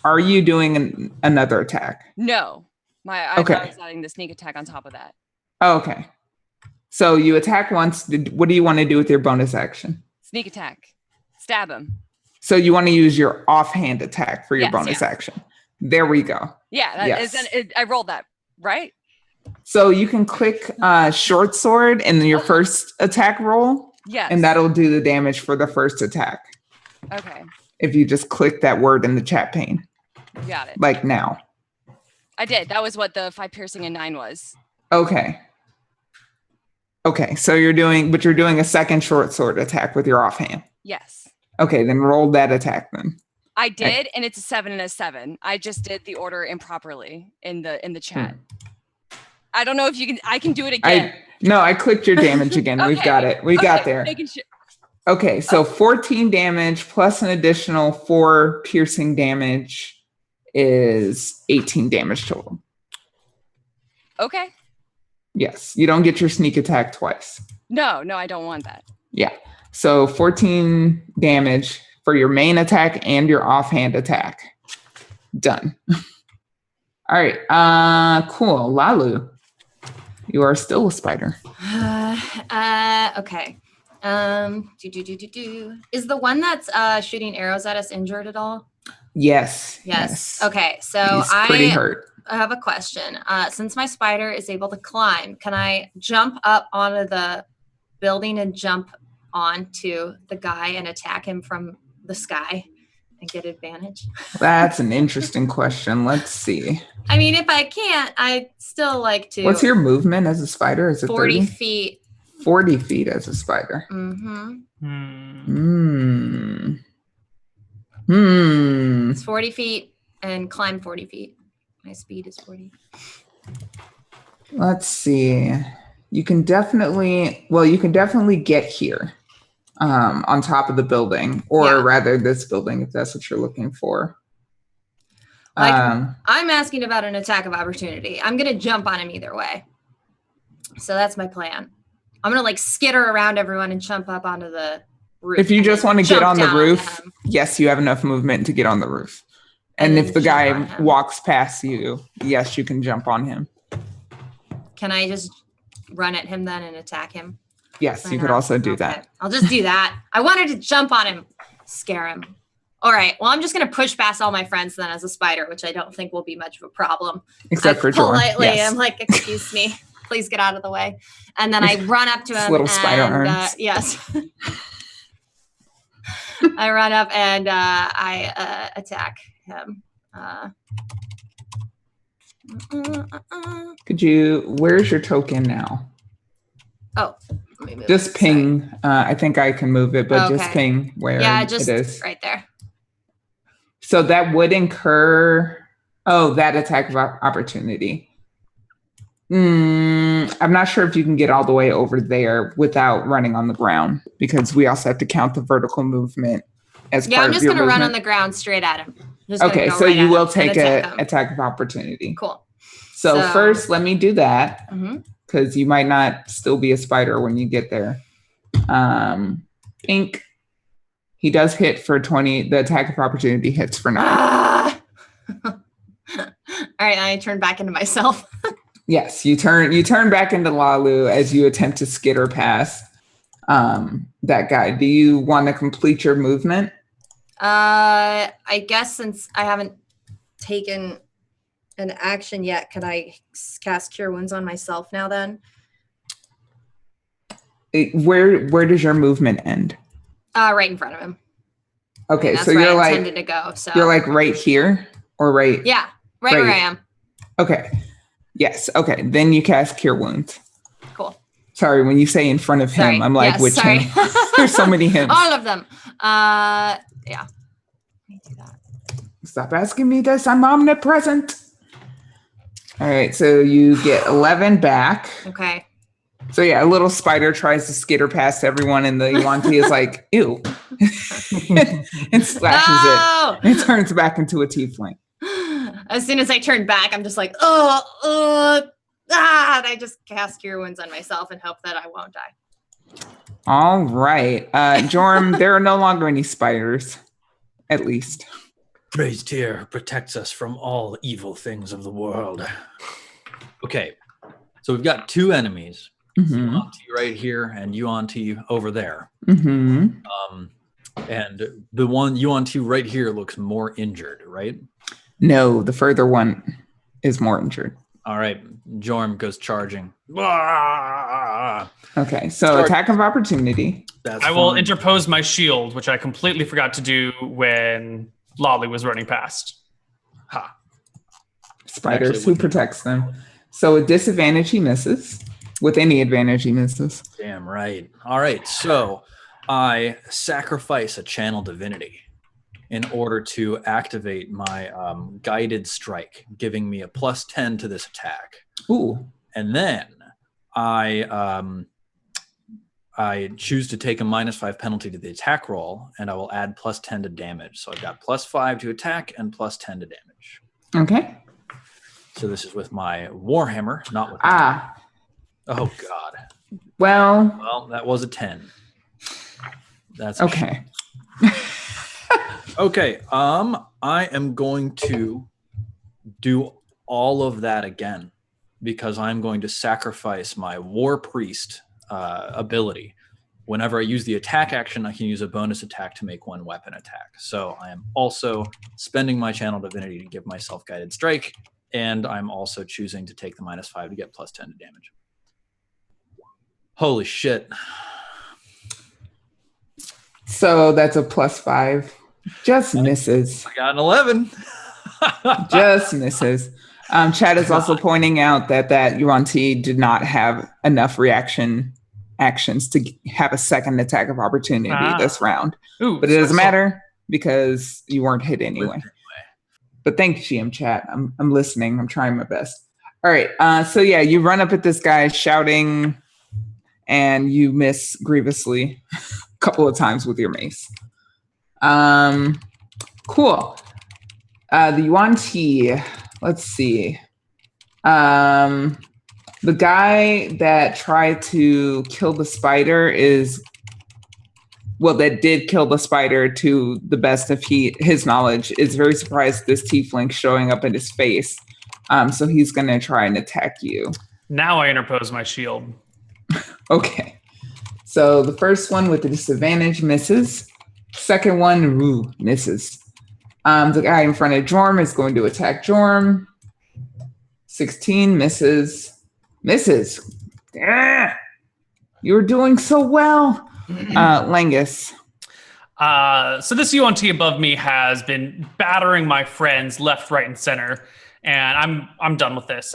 Are you doing another attack? No. I was adding the sneak attack on top of that. Oh, okay. So you attack once. What do you want to do with your bonus action? Sneak attack. Stab him. So you want to use your offhand attack for your bonus action. There we go. Yeah, I rolled that, right? So you can click short sword in your first attack roll. Yes. And that'll do the damage for the first attack. Okay. If you just click that word in the chat pane. Got it. Like now. I did. That was what the 5 piercing and 9 was. Okay. Okay, so you're doing a second short sword attack with your offhand. Yes. Okay, then roll that attack then. I did, and it's a 7 and a 7. I just did the order improperly in the chat. I don't know if you can. I can do it again. No, I clicked your damage again. We've got it. We got there. Making sure. Okay, so 14 damage plus an additional 4 piercing damage is 18 damage total. Okay. Yes, you don't get your sneak attack twice. No, I don't want that. Yeah, so 14 damage for your main attack and your offhand attack. Done. All right, cool. Lalu, you are still a spider. Okay. Is the one that's shooting arrows at us injured at all? Yes. Okay, so He's pretty hurt. I have a question. Since my spider is able to climb, can I jump up onto the building and jump onto the guy and attack him from the sky and get advantage? That's an interesting question. Let's see. I mean, if I can't, I'd still like to. What's your movement as a spider? Is it 40 30? feet. 40 feet as a spider. It's 40 feet and climb 40 feet. My speed is 40. Let's see. You can definitely get here on top of the building, or rather this building, if that's what you're looking for. I'm asking about an attack of opportunity. I'm going to jump on him either way. So that's my plan. I'm going to skitter around everyone and jump up onto the roof. If you just want to get on the roof, yes, you have enough movement to get on the roof. And if the guy walks past you, yes, you can jump on him. Can I just run at him then and attack him? Yes, you could also do that. I'll just do that. I wanted to jump on him, scare him. All right. Well, I'm just going to push past all my friends then as a spider, which I don't think will be much of a problem. Except for Jordan. Politely, yes. I'm like, excuse me, please get out of the way. And then I run up to him. Little spider arms. Yes. I run up and I attack him. Where's your token now? Oh, let me move just ping. I think I can move it, but just ping where it is. Right there. So that would incur, that attack of opportunity. I'm not sure if you can get all the way over there without running on the ground, because we also have to count the vertical movement as part of your movement. I'm just going to run on the ground straight at him. Okay, so you will take an attack of opportunity. Cool. So first, let me do that, because you might not still be a spider when you get there. Pink. He does hit for 20. The attack of opportunity hits for 9. All right, I turn back into myself. Yes, you turn back into Lalu as you attempt to skitter past that guy. Do you want to complete your movement? I guess since I haven't taken an action yet, can I cast Cure Wounds on myself now then? Where does your movement end? Right in front of him. Okay, that's so where you're I intended to go. So you're right here or right? Yeah, right where I am. Okay. Yes. Okay. Then you cast Cure Wounds. Cool. Sorry, when you say in front of him, I'm like, which sorry. him? There's so many hymns. All of them. Yeah. Let me do that. Stop asking me this. I'm omnipresent. All right. So you get 11 back. Okay. So yeah, a little spider tries to skitter past everyone, and the Yuan-Ti is like, ew. And slashes it. And it turns back into a tiefling. As soon as I turn back, I'm just like, and I just cast Cure Wounds on myself and hope that I won't die. All right. Jorm, there are no longer any spiders, at least. Praise Tyr protects us from all evil things of the world. Okay, so we've got 2 enemies. Yuan-Ti right here and Yuan-Ti over there. And the one Yuan-Ti right here looks more injured, right? No, the further one is more injured. All right, Jorm goes charging. Okay, so attack of opportunity. I will interpose my shield, which I completely forgot to do when Lolly was running past. Ha. Spiders, actually, who protects them? So a disadvantage, he misses. With any advantage, he misses. Damn right. All right, so I sacrifice a channel divinity in order to activate my guided strike, giving me a +10 to this attack. Ooh. And then I choose to take a -5 penalty to the attack roll, and I will add +10 to damage. So I've got +5 to attack and +10 to damage. Okay. So this is with my Warhammer, not with Oh God. Well, that was a 10. That's okay. Okay. I am going to do all of that again because I'm going to sacrifice my War Priest ability. Whenever I use the attack action, I can use a bonus attack to make one weapon attack. So I am also spending my Channel Divinity to give myself Guided Strike, and I'm also choosing to take the -5 to get +10 to damage. Holy shit. So that's a +5. Just misses. I got an 11. Just misses. Chad is also pointing out that Yuan-Ti did not have enough actions to have a second attack of opportunity this round. Ooh, but it doesn't matter because you weren't hit anyway. But thank you, chat. I'm listening. I'm trying my best. All right. So yeah, you run up at this guy shouting, and you miss grievously a couple of times with your mace. Cool. The Yuan-Ti, let's see. The guy that tried to kill the spider that did kill the spider to the best of his knowledge, is very surprised this tiefling showing up in his face. So he's going to try and attack you. Now I interpose my shield. Okay. So the first one with the disadvantage misses. Second one, misses. The guy in front of Jorm is going to attack Jorm. 16 misses. Misses. Ah, you were doing so well. Langus. So this Yuan-Ti above me has been battering my friends left, right, and center, and I'm done with this.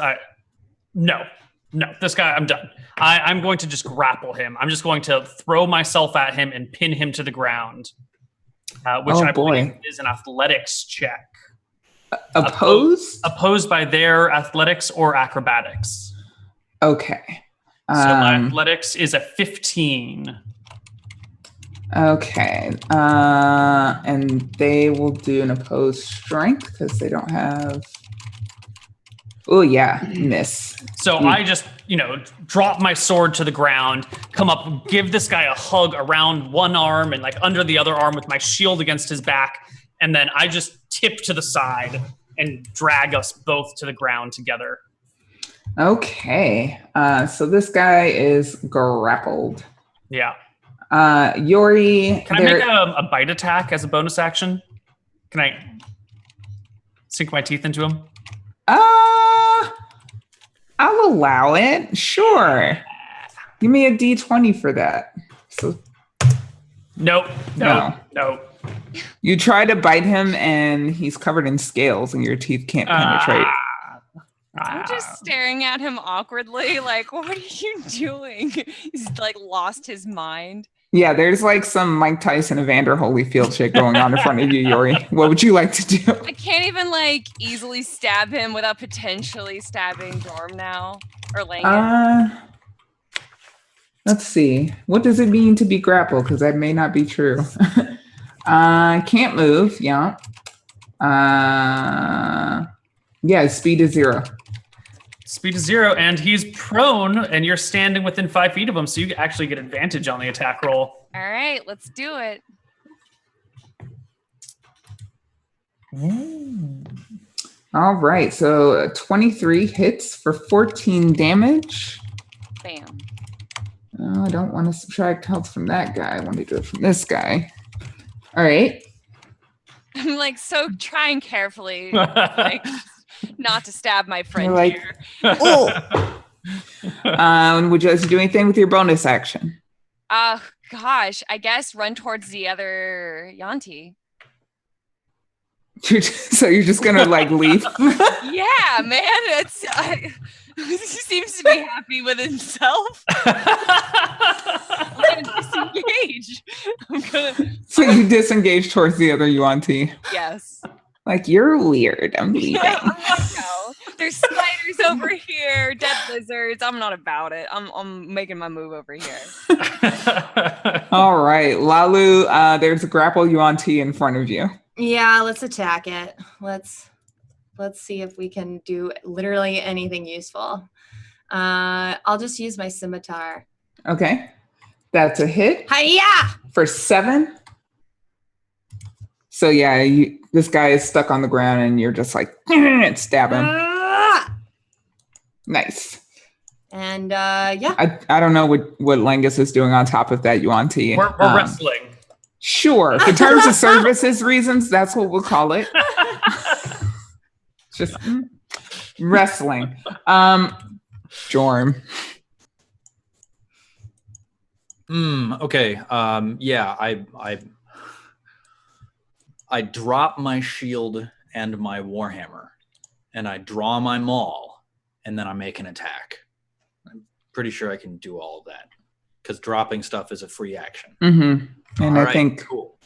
No, this guy, I'm done. I'm going to just grapple him. I'm just going to throw myself at him and pin him to the ground, which I believe is an athletics check. Opposed by their athletics or acrobatics. Okay. So my athletics is a 15. Okay. And they will do an opposed strength because they don't have. Oh, yeah. Miss. So I just, drop my sword to the ground, come up, give this guy a hug around one arm and like under the other arm with my shield against his back. And then I just tip to the side and drag us both to the ground together. Okay. So this guy is grappled. Yeah. Yori. Can I make a bite attack as a bonus action? Can I sink my teeth into him? I'll allow it. Sure. Give me a D20 for that. So. No. You try to bite him, and he's covered in scales, and your teeth can't penetrate. I'm just staring at him awkwardly, like, what are you doing? He's like lost his mind. Yeah, there's like some Mike Tyson, Evander Holyfield shit going on in front of you, Yori. What would you like to do? I can't even like easily stab him without potentially stabbing Jorm now or Langan. Let's see. What does it mean to be grappled? Because that may not be true. Can't move. Yeah. Yeah, speed is 0. Speed is 0, and he's prone, and you're standing within 5 feet of him, so you actually get advantage on the attack roll. All right, let's do it. All right, so 23 hits for 14 damage. Bam. I don't want to subtract health from that guy. I want to do it from this guy. All right. I'm like so trying carefully, like not to stab my friend here. Oh. Would you like to do anything with your bonus action? Gosh, I guess run towards the other Yuan-Ti. So you're just gonna like leave? Yeah, man. He seems to be happy with himself. I'm gonna disengage. So you disengage towards the other Yuan-Ti? Yes. Like, you're weird. I'm leaving. Yeah, no. There's spiders over here. Dead lizards. I'm not about it. I'm making my move over here. All right, Lalu, there's a grapple yuan T in front of you. Yeah, let's attack it. Let's see if we can do literally anything useful. I'll just use my scimitar. Okay. That's a hit Hiya! for 7. So yeah, this guy is stuck on the ground and you're just like, stab him. Nice. And yeah. I don't know what Langus is doing on top of that yuan T. We're wrestling. Sure. For terms of services reasons, that's what we'll call it. Just wrestling. Jorm. Okay. Yeah, I drop my shield and my warhammer, and I draw my maul, and then I make an attack. I'm pretty sure I can do all of that because dropping stuff is a free action. Mm-hmm. And All I think cool.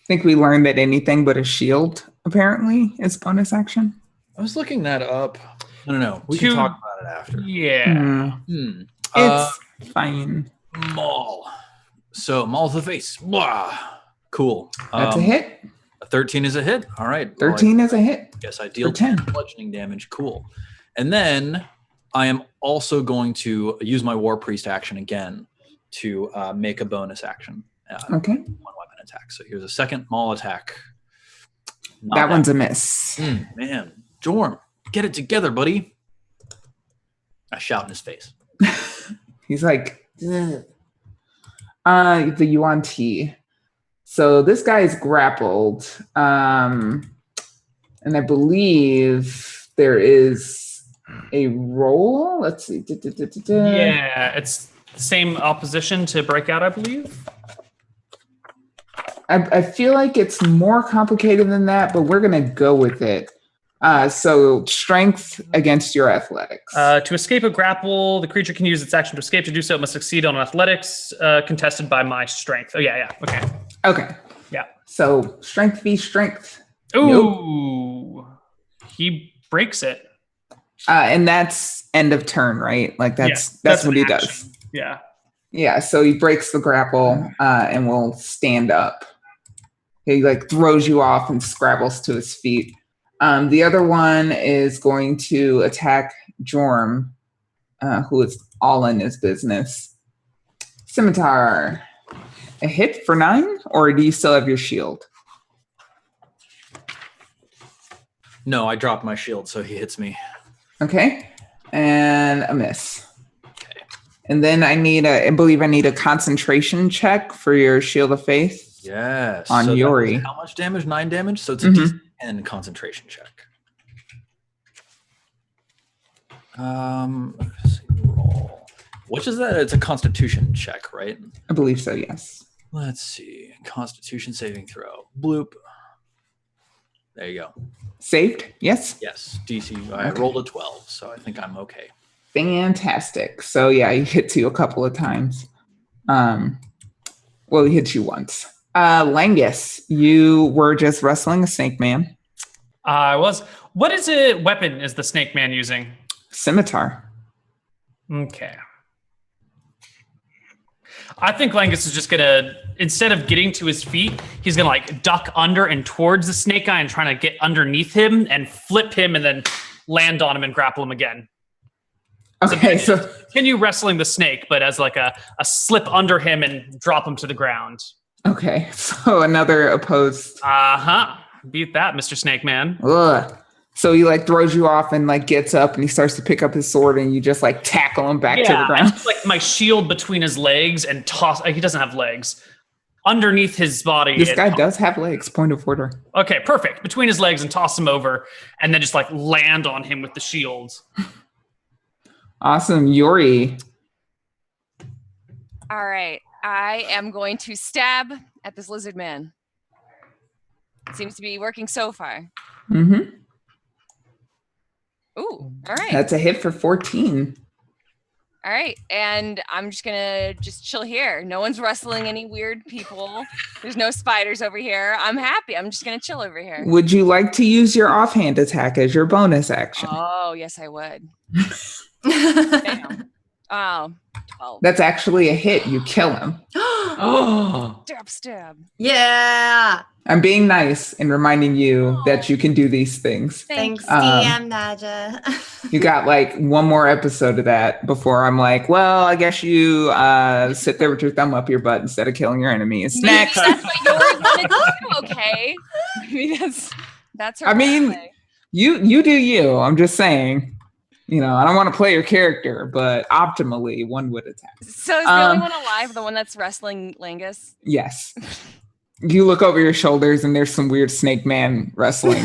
we learned that anything but a shield apparently is bonus action. I was looking that up. I don't know. We can talk about it after. Yeah. It's fine. Maul. So maul to the face. Blah. Cool. That's a hit. A 13 is a hit. All right. 13 is a hit. Yes, I deal For 10. 10 bludgeoning damage. Cool. And then I am also going to use my War Priest action again to make a bonus action. Okay. 1 weapon attack. So here's a second maul attack. That one's a miss. Man, Jorm, get it together, buddy. I shout in his face. He's like, ugh. The yuan T. So this guy is grappled. And I believe there is a roll. Let's see. Yeah, it's the same opposition to breakout, I believe. I feel like it's more complicated than that, but we're going to go with it. So strength against your athletics. To escape a grapple, the creature can use its action to escape. To do so, it must succeed on athletics contested by my strength. Oh, yeah. Okay. Okay. Yeah. So strength v strength. Ooh. Nope. He breaks it. And that's end of turn, right? Like that's what he does. Yeah. Yeah. So he breaks the grapple and will stand up. He like throws you off and scrabbles to his feet. The other one is going to attack Jorm, who is all in his business. Scimitar. A hit for 9, or do you still have your shield? No, I dropped my shield, so he hits me. Okay. And a miss. Okay. And then I believe I need a concentration check for your Shield of Faith. Yes. On so Yori. How much damage? 9 damage? So it's a D10 concentration check. Let's see, roll. Which is that? It's a constitution check, right? I believe so, yes. Let's see. Constitution saving throw. Bloop. There you go. Saved? Yes? Yes. DC. I rolled a 12, so I think I'm okay. Fantastic. So yeah, he hits you a couple of times. Well, he hits you once. Langus, you were just wrestling a snake man. I was. What weapon is the snake man using? Scimitar. Okay. I think Langus is just gonna, instead of getting to his feet, he's gonna like duck under and towards the snake guy and trying to get underneath him and flip him and then land on him and grapple him again. Okay, so continue wrestling the snake, but as like a slip under him and drop him to the ground. Okay, so another opposed. Beat that, Mr. Snake Man. Ugh. So he like throws you off and like gets up and he starts to pick up his sword and you just like tackle him back to the ground. Like my shield between his legs and toss. He doesn't have legs. Underneath his body. This guy does have legs. Point of order. Okay, perfect. Between his legs and toss him over and then just like land on him with the shield. Awesome. Yori. All right. I am going to stab at this lizard man. It seems to be working so far. Mm-hmm. Ooh, all right. That's a hit for 14. All right, and I'm just gonna chill here. No one's wrestling any weird people. There's no spiders over here. I'm happy. I'm just gonna chill over here. Would you like to use your offhand attack as your bonus action? Oh, yes, I would. Damn. Oh, 12. That's actually a hit. You kill him. Oh, Stab. Yeah. I'm being nice and reminding you that you can do these things. Thanks, Um, DM Naja. You got like one more episode of that before I'm like, well, I guess you sit there with your thumb up your butt instead of killing your enemies. Maybe Next. that's what Yori wanted to do, okay? Maybe that's her. I mean, play. you do you. I'm just saying. You know, I don't want to play your character, but optimally, one would attack. So is the only one alive the one that's wrestling Langus? Yes. You look over your shoulders and there's some weird snake man wrestling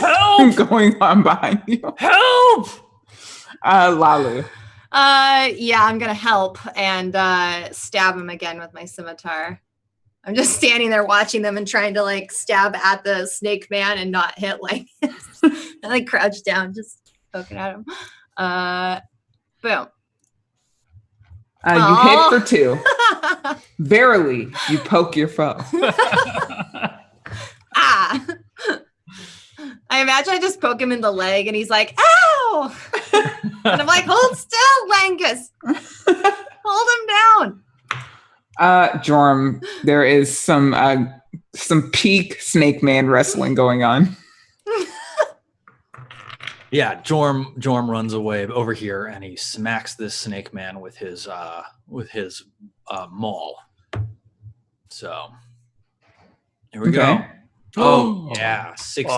Help! going on behind you. Help! Lalu. Yeah, I'm gonna help and stab him again with my scimitar. I'm just standing there watching them and trying to like stab at the snake man and not hit like and like crouch down, just poking at him. Boom. You hit for 2. Verily, you poke your foe. Ah. I imagine I just poke him in the leg and he's like, ow! And I'm like, hold still, Langus. Hold him down. Jorm, there is some peak snake man wrestling going on. yeah. Jorm runs away over here and he smacks this snake man with his maul. So here we go. Oh yeah, 16.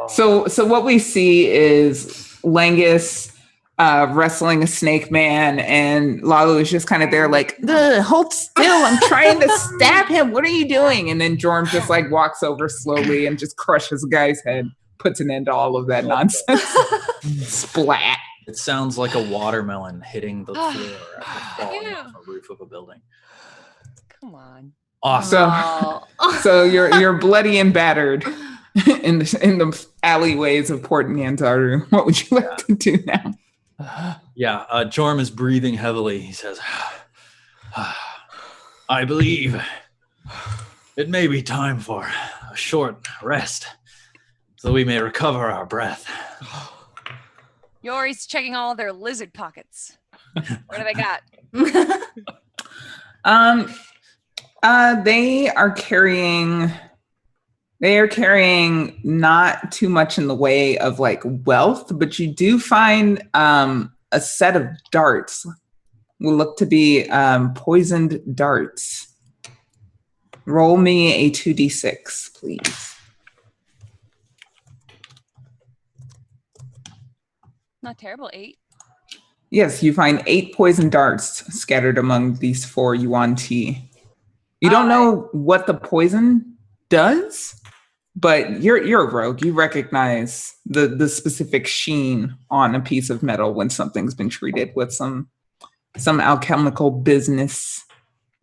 So what we see is Langus wrestling a snake man, and Lalu is just kind of there like, hold still, I'm trying to stab him. What are you doing? And then Jorm just like walks over slowly and just crushes the guy's head, puts an end to all of that nonsense. Splat. It sounds like a watermelon hitting the floor after falling Ew. off the roof of a building. Come on. Awesome. So you're bloody and battered in the alleyways of Port Nyanzaru. What would you like to do now? Yeah, Jorm is breathing heavily. He says, I believe it may be time for a short rest so we may recover our breath. Yori's checking all their lizard pockets. What do they got? They are carrying not too much in the way of like wealth, but you do find a set of darts. Will look to be poisoned darts. Roll me a 2d6, please. Not terrible. 8. Yes, you find 8 poison darts scattered among these 4 yuan tea. You don't know what the poison does, but you're a rogue. You recognize the specific sheen on a piece of metal when something's been treated with some alchemical business.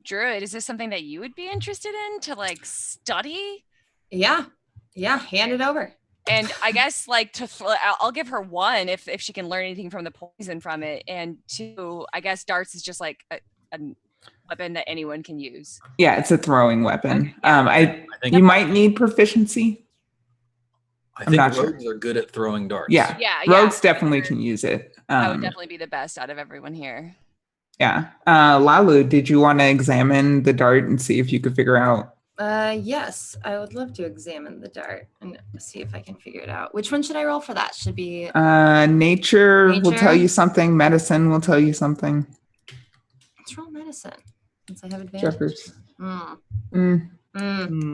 Druid, is this something that you would be interested in to like study? Yeah, hand it over. And I guess like I'll give her 1 if she can learn anything from the poison from it, and 2, I guess darts is just like a weapon that anyone can use. Yeah, it's a throwing weapon. Okay. I think You might need proficiency. I think not rogues are good at throwing darts. Yeah, Yeah, rogues definitely can use it. I would definitely be the best out of everyone here. Yeah. Lalu, did you want to examine the dart and see if you could figure out? Yes, I would love to examine the dart and see if I can figure it out. Which one should I roll for that? Should be Nature will Nature? tell you something. Medicine will tell you something. let's roll medicine since I have advantage. Checkers. Mm.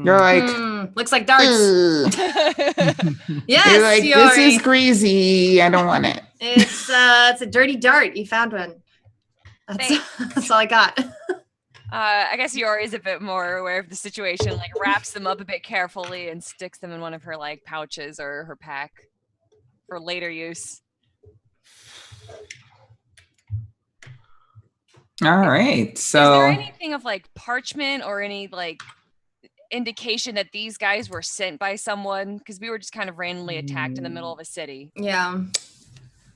You're like, Looks like darts. "Ugh." Yes, You're like, this Yori. is greasy. I don't want it. It's a dirty dart. You found one. That's all I got. I guess Yori is a bit more aware of the situation, like wraps them up a bit carefully and sticks them in one of her like pouches or her pack for later use. All right. Is So there anything of like parchment or any like indication that these guys were sent by someone? Because we were just kind of randomly attacked in the middle of a city. Yeah.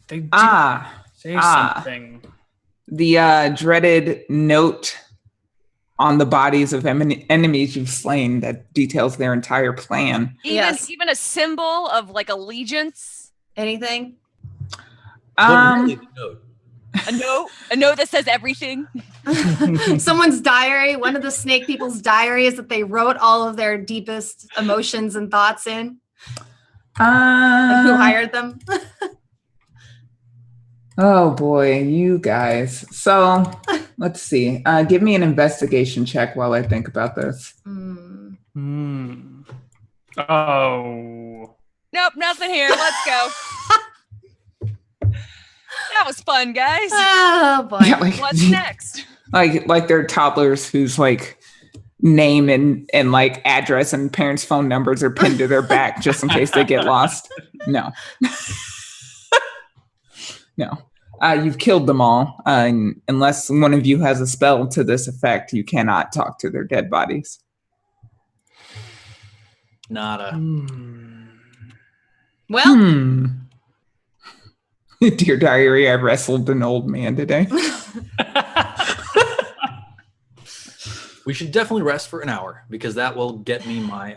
They did Ah, say ah. something. the dreaded note on the bodies of enemies you've slain that details their entire plan. Even a symbol of like allegiance. Anything? But really, the note. A note that says everything. Someone's diary, one of the snake people's diaries that they wrote all of their deepest emotions and thoughts in. Like who hired them? Oh boy, you guys. So let's see. Give me an investigation check while I think about this. Oh. Nope, nothing here. Let's go. That was fun, guys. Oh boy. Yeah, What's next? Like they're toddlers whose like name and like address and parents' phone numbers are pinned to their back just in case they get lost. No. No. You've killed them all. Unless one of you has a spell to this effect, you cannot talk to their dead bodies. Nada. Well, Dear diary, I wrestled an old man today. We should definitely rest for an hour because that will get me my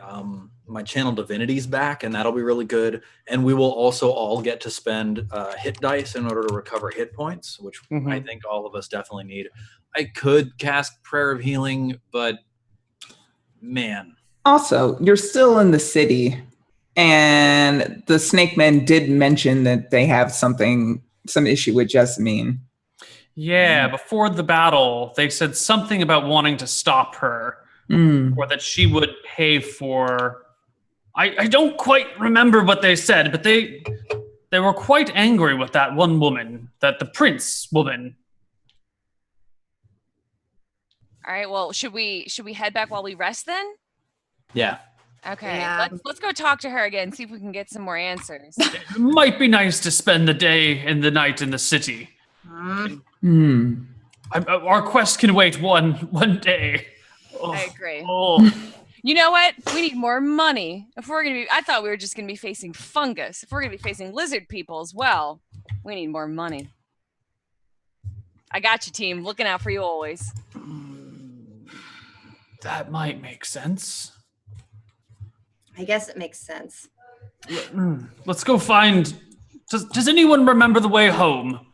my channel divinities back, and that'll be really good. And we will also all get to spend hit dice in order to recover hit points, which I think all of us definitely need. I could cast Prayer of Healing, but man. Also, you're still in the city, and the Snake Men did mention that they have some issue with Jessamine. Yeah, before the battle, they said something about wanting to stop her, or that she would pay for. I don't quite remember what they said, but they were quite angry with that one woman, that the prince woman. All right. Well, should we head back while we rest then? Yeah. Okay. Yeah. Let's go talk to her again. See if we can get some more answers. It might be nice to spend the day and the night in the city. Our quest can wait one day. Oh, I agree. Oh. You know what? We need more money. I thought we were just gonna be facing fungus. If we're gonna be facing lizard people as well, we need more money. I got you, team. Looking out for you always. That might make sense. I guess it makes sense. Let's go find. Does anyone remember the way home?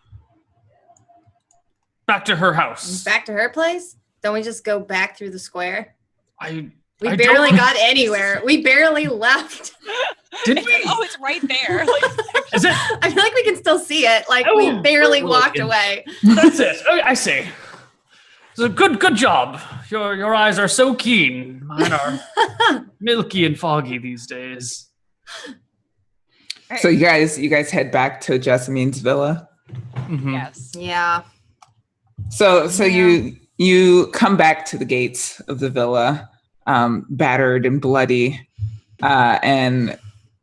Back to her house. Back to her place? Don't we just go back through the square? I barely got anywhere. We barely left. Did we? Oh, it's right there. Is it? I feel like we can still see it. Like we barely walked away. That's it. Okay, I see. So good job. Your eyes are so keen. Mine are milky and foggy these days. Right. So you guys head back to Jessamine's villa. Yes. Yeah. So you come back to the gates of the villa, battered and bloody, and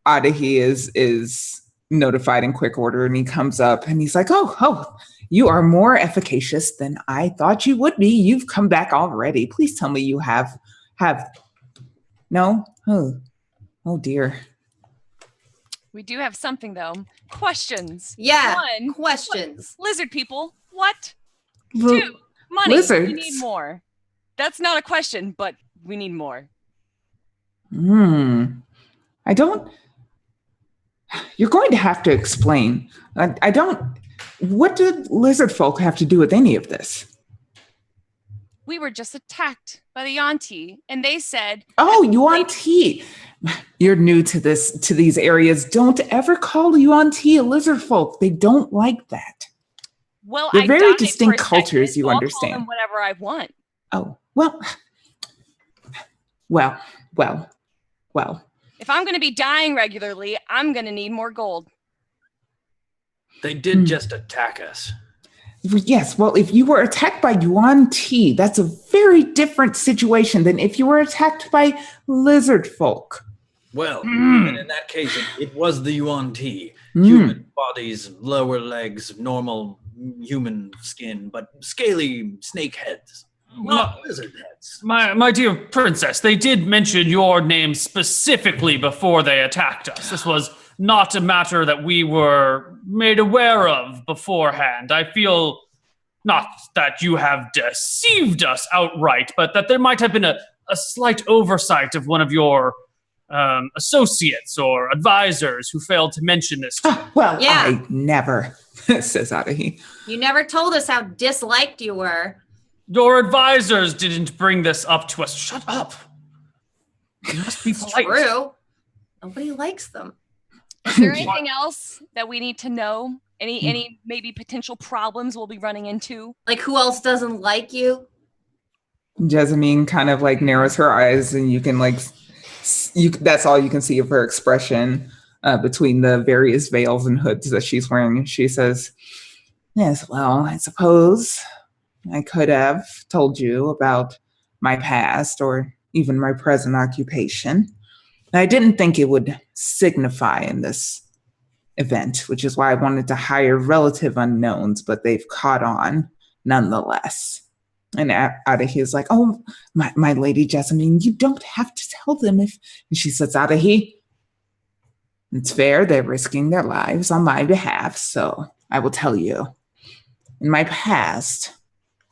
Adahi is notified in quick order, and he comes up and he's like, "Oh, you are more efficacious than I thought you would be. You've come back already. Please tell me you have no? Oh dear. We do have something though. Questions. Yeah. 1, questions. lizard people. What? Well, 2, money. lizards. We need more. That's not a question, but we need more. I don't. You're going to have to explain. I don't. What do lizard folk have to do with any of this? We were just attacked by the Yanti, and they said, "Oh, Yuan Ti. You're new to these areas. Don't ever call Yuan Ti a lizard folk. They don't like that." "Well, They're I very died distinct for a second, cultures, you so I'll understand. call them whatever I want." Oh, well. If I'm going to be dying regularly, I'm going to need more gold. They did just attack us. Yes, well, if you were attacked by Yuan Ti, that's a very different situation than if you were attacked by lizard folk. Well, and in that case, it was the Yuan Ti. Human bodies, lower legs, normal human skin, but scaly snake heads. Not lizard heads. My dear princess, they did mention your name specifically before they attacked us. This was not a matter that we were made aware of beforehand. I feel Not that you have deceived us outright, but that there might have been a slight oversight of one of your associates or advisors who failed to mention this to you. Well, Yeah. I never, says Adahi. You never told us how disliked you were. Your advisors didn't bring this up to us. Shut up. You must be It's polite. true. Nobody likes them. Is there anything else that we need to know? Any maybe potential problems we'll be running into? Like, who else doesn't like you? Jessamine kind of like narrows her eyes, and you can like, that's all you can see of her expression between the various veils and hoods that she's wearing. She says, yes, well, I suppose I could have told you about my past or even my present occupation. I didn't think it would signify in this event, which is why I wanted to hire relative unknowns, but they've caught on nonetheless. And Adahi is like, oh, my lady Jessamine, you don't have to tell them if... And she says, Adahi, it's fair. They're risking their lives on my behalf, so I will tell you. In my past,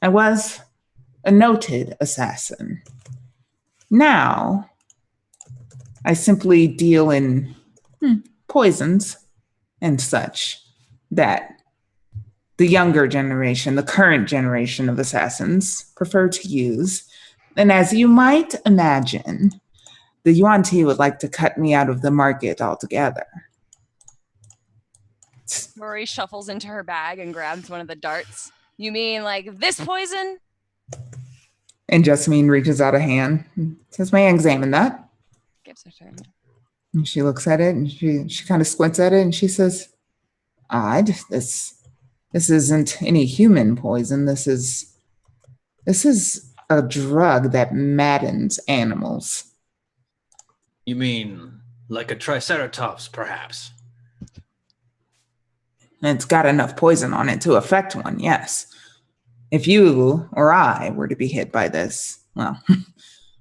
I was a noted assassin. Now, I simply deal in poisons and such that the younger generation, the current generation of assassins prefer to use. And as you might imagine, the Yuan Ti would like to cut me out of the market altogether. Rory shuffles into her bag and grabs one of the darts. You mean like this poison? And Jessamine reaches out a hand and says, may I examine that? Gives her turn. And she looks at it and she kind of squints at it and she says, odd, this isn't any human poison. This is a drug that maddens animals. You mean like a triceratops, perhaps? And it's got enough poison on it to affect one, yes. If you or I were to be hit by this, well,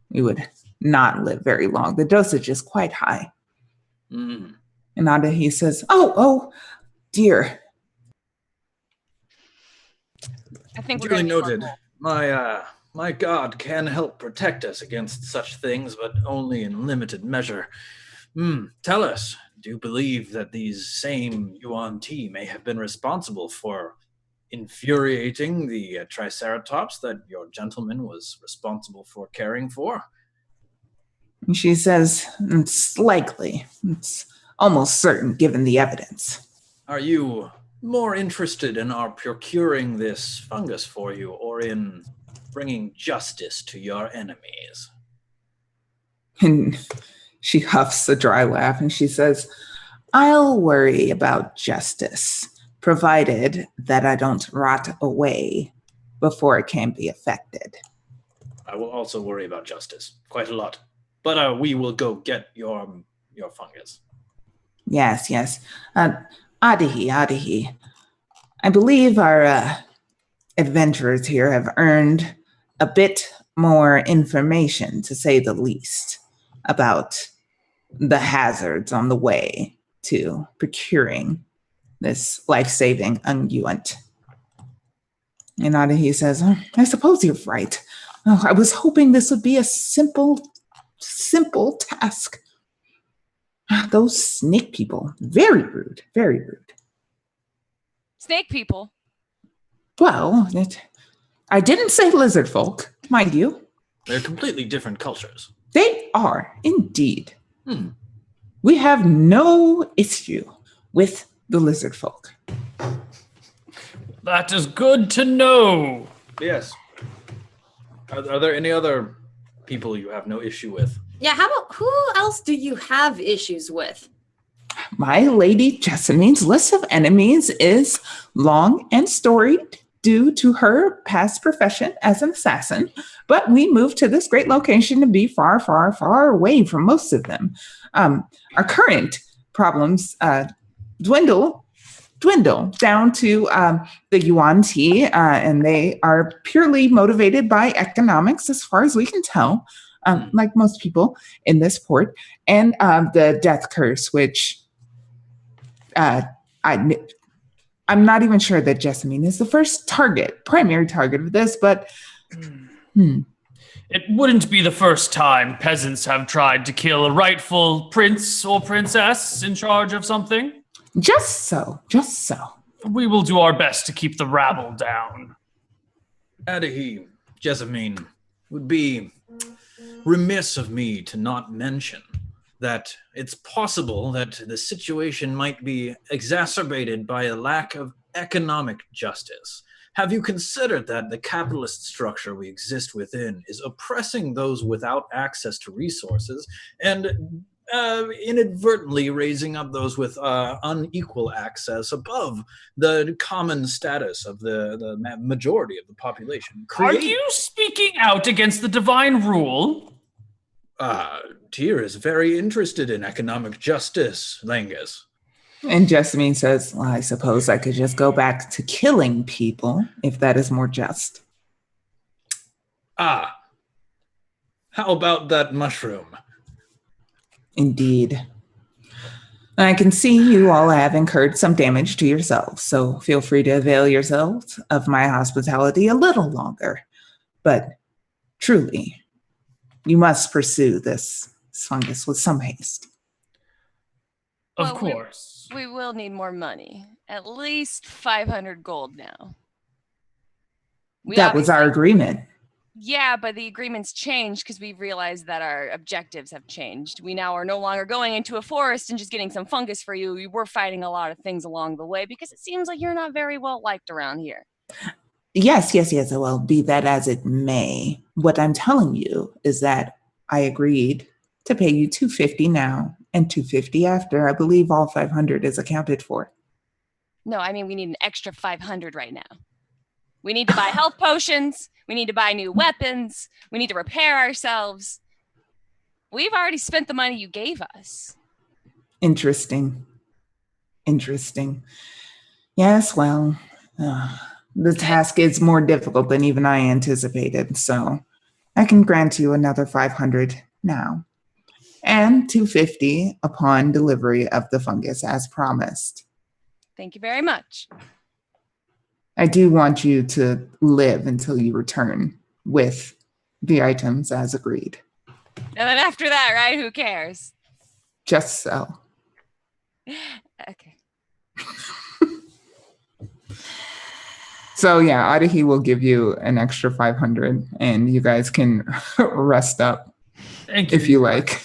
we would not live very long. The dosage is quite high. Mm. And Adahi says, oh, dear. I think we're Duly gonna be noted. careful. My god can help protect us against such things, but only in limited measure. Tell us, do you believe that these same Yuan Ti may have been responsible for infuriating the Triceratops that your gentleman was responsible for caring for? And she says, it's likely. It's almost certain given the evidence. Are you more interested in our procuring this fungus for you or in bringing justice to your enemies? And she huffs a dry laugh and she says, I'll worry about justice, provided that I don't rot away before it can be affected. I will also worry about justice, quite a lot. But we will go get your fungus. Yes. Adahi. I believe our adventurers here have earned a bit more information, to say the least, about the hazards on the way to procuring this life-saving unguent. And Adahi says, I suppose you're right. Oh, I was hoping this would be a simple task. Those snake people, very rude, very rude. Snake people. Well, I didn't say lizard folk, mind you. They're completely different cultures. They are, indeed. We have no issue with the lizard folk. That is good to know. Yes. Are there any other people you have no issue with? Yeah, how about who else do you have issues with? My lady Jessamine's list of enemies is long and storied due to her past profession as an assassin, but we moved to this great location to be far, far, far away from most of them. Our current problems dwindle down to the Yuan Ti, and they are purely motivated by economics as far as we can tell, like most people in this port, and the death curse, which I'm not even sure that Jessamine is the first primary target of this, but It wouldn't be the first time peasants have tried to kill a rightful prince or princess in charge of something. just so. We will do our best to keep the rabble down. Adahi, Jessamine, would be remiss of me to not mention that it's possible that the situation might be exacerbated by a lack of economic justice. Have you considered that the capitalist structure we exist within is oppressing those without access to resources and inadvertently raising up those with unequal access above the common status of the majority of the population? Are you speaking out against the divine rule? Tyr is very interested in economic justice, Langus. And Jessamine says, well, I suppose I could just go back to killing people if that is more just. How about that mushroom? Indeed. I can see you all have incurred some damage to yourselves, so feel free to avail yourselves of my hospitality a little longer. But truly, you must pursue this fungus with some haste. Of course. We will need more money. At least 500 gold now. That was our agreement. Yeah, but the agreement's changed because we realized that our objectives have changed. We now are no longer going into a forest and just getting some fungus for you. We were fighting a lot of things along the way because it seems like you're not very well liked around here. Yes. Well, be that as it may. What I'm telling you is that I agreed to pay you $250 now and $250 after. I believe all 500 is accounted for. No, I mean, we need an extra 500 right now. We need to buy health potions. We need to buy new weapons. We need to repair ourselves. We've already spent the money you gave us. Interesting. Yes, well, the task is more difficult than even I anticipated, so I can grant you another 500 now and 250 upon delivery of the fungus as promised. Thank you very much. I do want you to live until you return with the items as agreed. And then after that, right? Who cares? Just so. Okay. So yeah, Adahi will give you an extra 500 and you guys can rest up. Thank you. If you like.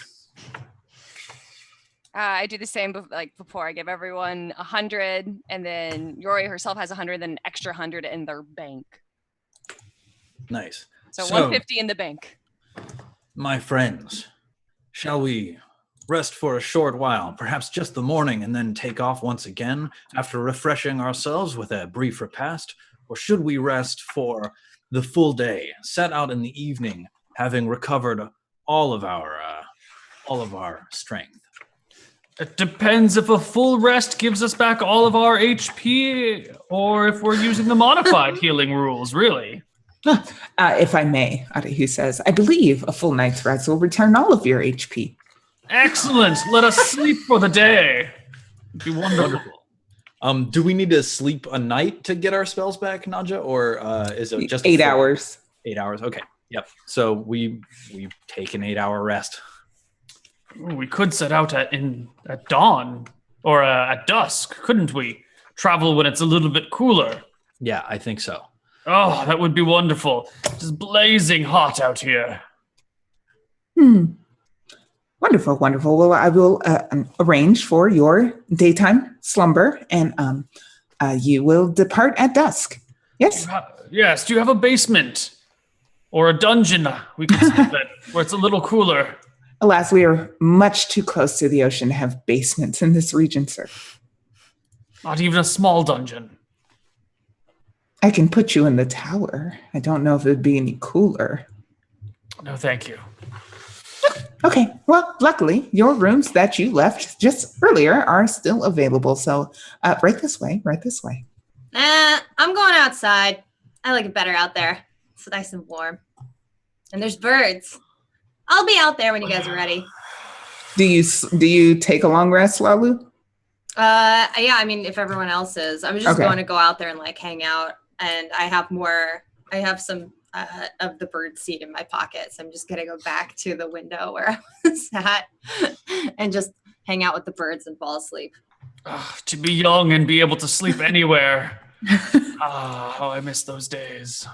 I do the same like before. I give everyone 100, and then Yori herself has 100, then an extra 100 in their bank. Nice. So 150 in the bank. My friends, shall we rest for a short while, perhaps just the morning, and then take off once again after refreshing ourselves with a brief repast? Or should we rest for the full day, set out in the evening, having recovered all of our strength? It depends if a full rest gives us back all of our HP or if we're using the modified healing rules, really. If I may, Adahi says, I believe a full night's rest will return all of your HP. Excellent. Let us sleep for the day. It'd be wonderful. Do we need to sleep a night to get our spells back, Nadja, or is it just 8 hours? 8 hours. Okay. Yep. So we take an 8-hour rest. We could set out at dawn or at dusk, couldn't we? Travel when it's a little bit cooler. Yeah, I think so. Oh, that would be wonderful. Just blazing hot out here. Wonderful. Well, I will arrange for your daytime slumber, and you will depart at dusk. Yes? Yes. Do you have a basement or a dungeon we could sleep in where it's a little cooler? Alas, we are much too close to the ocean to have basements in this region, sir. Not even a small dungeon. I can put you in the tower. I don't know if it'd be any cooler. No, thank you. Okay, well, luckily, your rooms that you left just earlier are still available. So right this way. I'm going outside. I like it better out there. It's nice and warm. And there's birds. I'll be out there when you guys are ready. Do you take a long rest, Lalu? Yeah, I mean, if everyone else is, I'm just Okay. going to go out there and like hang out. And I have some of the bird seed in my pocket. So I'm just going to go back to the window where I was at and just hang out with the birds and fall asleep. To be young and be able to sleep anywhere. How I miss those days.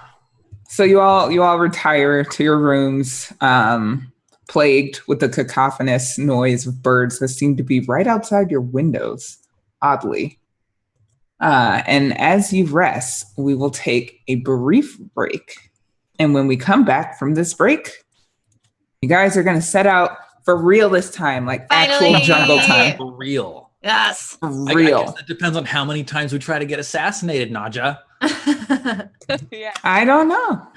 So you all retire to your rooms, plagued with the cacophonous noise of birds that seem to be right outside your windows, oddly. And as you rest, we will take a brief break. And when we come back from this break, you guys are going to set out for real this time, like Finally. actual jungle time. For real. Yes. For I real. guess it depends on how many times we try to get assassinated, Naja. Yeah. I don't know.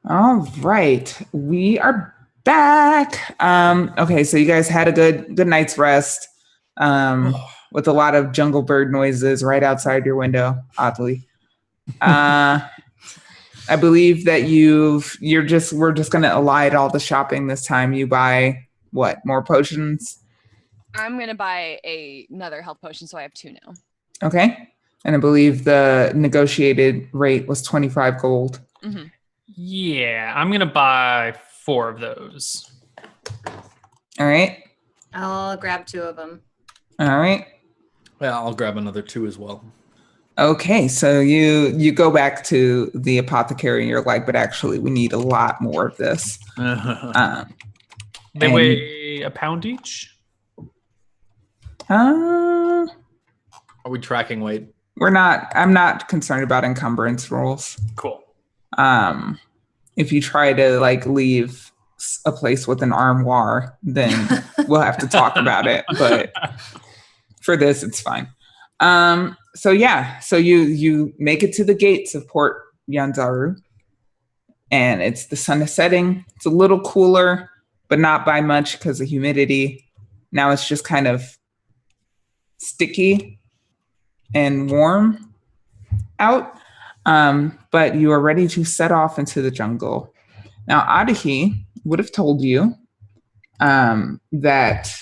All right, we are back. Okay, so you guys had a good night's rest. With a lot of jungle bird noises right outside your window, oddly. I believe that we're just gonna elide all the shopping this time. You buy what? More potions? I'm gonna buy another health potion, so I have 2 now. Okay. And I believe the negotiated rate was 25 gold. Mm-hmm. Yeah, I'm gonna buy 4 of those. All right. I'll grab 2 of them. All right. Yeah, I'll grab another 2 as well. Okay, so you go back to the apothecary and you're like, but actually we need a lot more of this. They weigh a pound each? Uh, Are we tracking weight? I'm not concerned about encumbrance rules. Cool. If you try to like leave a place with an armoire, then we'll have to talk about it. But for this, it's fine. So you make it to the gates of Port Yanzaru, and it's the sun is setting. It's a little cooler, but not by much because of humidity. Now it's just kind of sticky and warm out. But you are ready to set off into the jungle. Now, Adahi would have told you that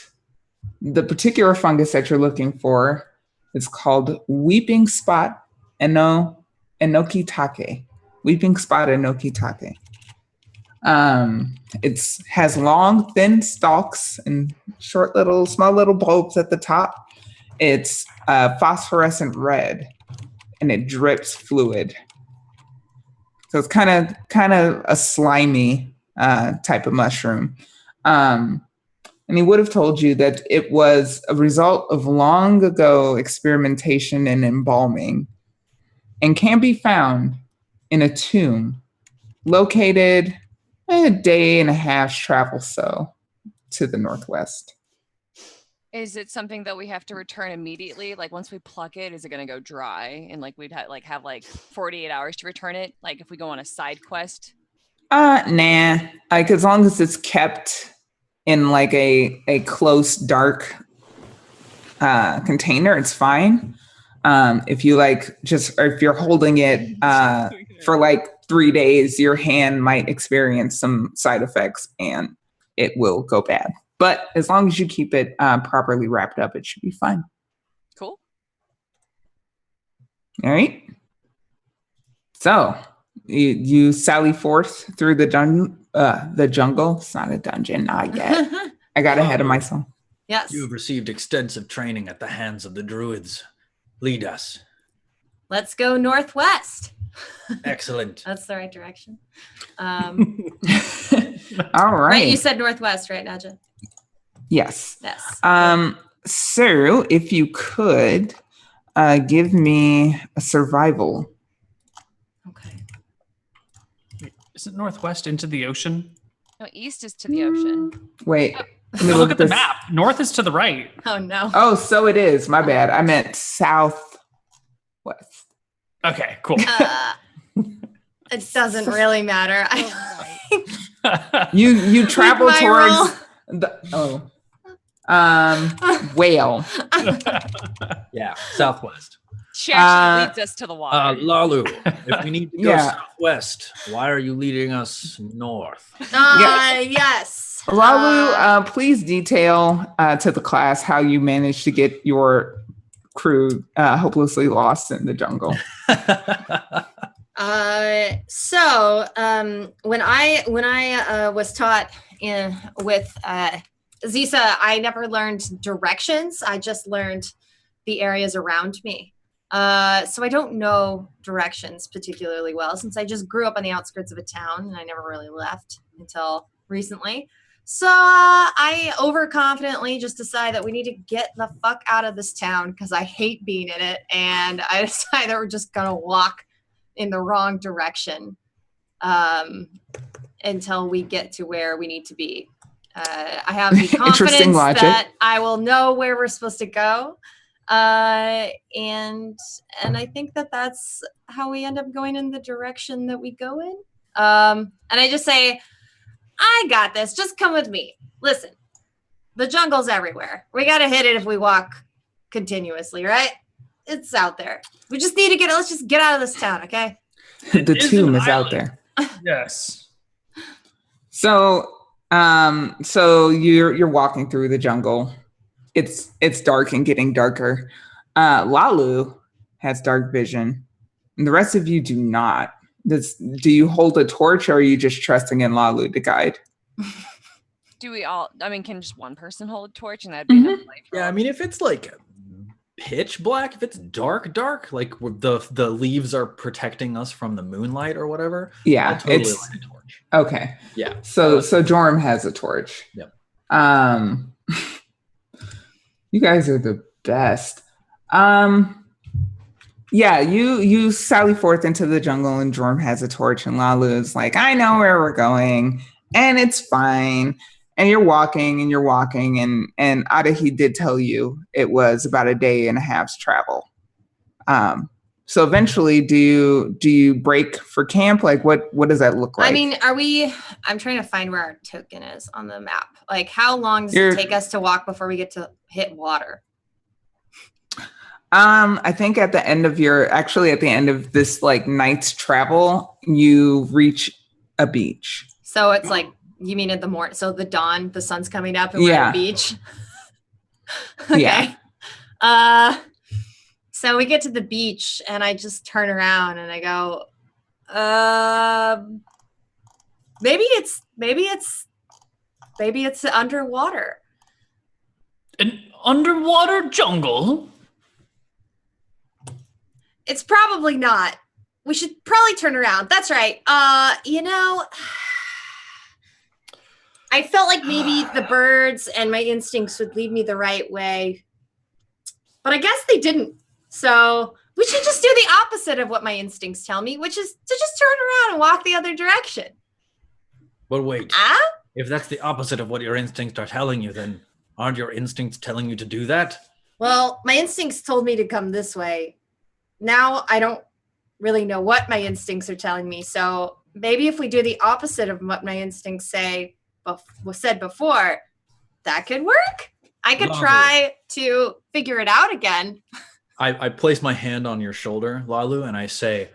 the particular fungus that you're looking for is called Weeping Spot Enokitake. Weeping Spot Enokitake. It has long, thin stalks and small little bulbs at the top. It's phosphorescent red, and it drips fluid. So it's kind of a slimy type of mushroom. And he would have told you that it was a result of long ago experimentation and embalming, and can be found in a tomb located a day and a half's travel to the northwest. Is it something that we have to return immediately? Like once we pluck it, is it going to go dry? And like we'd have 48 hours to return it? Like if we go on a side quest? Nah. Like as long as it's kept in like a close, dark container, it's fine. If you if you're holding it for like 3 days, your hand might experience some side effects and it will go bad. But as long as you keep it properly wrapped up, it should be fine. Cool. All right. So you sally forth through the jungle. It's not a dungeon, not yet. I got ahead of myself. Yes. You have received extensive training at the hands of the druids. Lead us. Let's go northwest. Excellent. That's the right direction. All right. Right, you said northwest, right, Nadja? Yes. Yes. So if you could give me a survival. Okay. Isn't northwest into the ocean? No, east is to the ocean. Wait. Let me Look at the map. North is to the right. Oh, no. Oh, so it is. My bad. I meant southwest. Okay, cool. It doesn't really matter. You travel With my towards whale. Yeah, southwest. She actually leads us to the water. Lalu, if we need to go Yeah. southwest, why are you leading us north? Yes. Lalu, please detail to the class how you managed to get your crew hopelessly lost in the jungle. So when I was taught with Zisa, I never learned directions. I just learned the areas around me. So I don't know directions particularly well, since I just grew up on the outskirts of a town and I never really left until recently. So I overconfidently just decide that we need to get the fuck out of this town because I hate being in it. And I decided that we're just going to walk in the wrong direction until we get to where we need to be. I have the confidence that I will know where we're supposed to go. And I think that that's how we end up going in the direction that we go in. And I just say, I got this. Just come with me. Listen, the jungle's everywhere. We got to hit it if we walk continuously, right? It's out there. We just need to let's just get out of this town, okay? The is tomb an is out island. there. Yes. So, so you're walking through the jungle. It's dark and getting darker. Lalu has dark vision, and the rest of you do not. Do you hold a torch, or are you just trusting in Lalu to guide? Do we all? I mean, can just one person hold a torch and that'd be enough light? For Yeah, all? I mean, if it's like pitch black, if it's dark, like the leaves are protecting us from the moonlight or whatever, Yeah, I'll totally it's light a torch. okay. Yeah. So Jorm has a torch. Yep. You guys are the best. Yeah, you sally forth into the jungle and Jorm has a torch and Lalu is like, I know where we're going and it's fine. And you're walking and Adahi did tell you it was about a day and a half's travel. So eventually do you break for camp? Like what does that look like? I mean, I'm trying to find where our token is on the map. Like how long does it take us to walk before we get to hit water? I think at the end of this like night's travel, you reach a beach. So it's like, you mean at the morning? So the dawn, the sun's coming up and we're at a beach. Okay. Yeah. So we get to the beach and I just turn around and I go, maybe it's underwater. An underwater jungle? It's probably not. We should probably turn around. That's right. I felt like maybe the birds and my instincts would lead me the right way, but I guess they didn't. So we should just do the opposite of what my instincts tell me, which is to just turn around and walk the other direction. But wait, if that's the opposite of what your instincts are telling you, then aren't your instincts telling you to do that? Well, my instincts told me to come this way. Now I don't really know what my instincts are telling me. So maybe if we do the opposite of what my instincts said before, that could work. I could try to figure it out again. I place my hand on your shoulder, Lalu, and I say,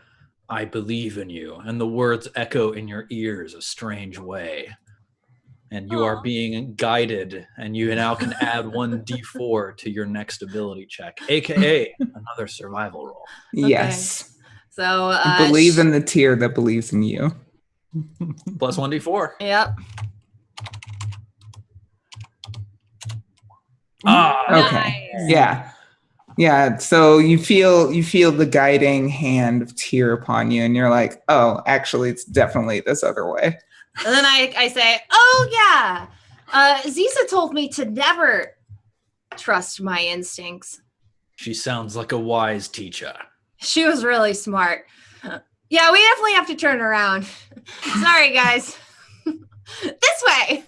I believe in you. And the words echo in your ears a strange way. And you are being guided, and you now can add 1d4 to your next ability check, aka another survival roll. Okay. Yes. So believe in the tier that believes in you. Plus 1d4. Yep. Okay. Nice. Yeah. So you feel the guiding hand of Tyr upon you, and you're like, oh, actually, it's definitely this other way. And then I say, oh yeah, Ziza told me to never trust my instincts. She sounds like a wise teacher. She was really smart. Yeah, we definitely have to turn around. Sorry, guys. This way.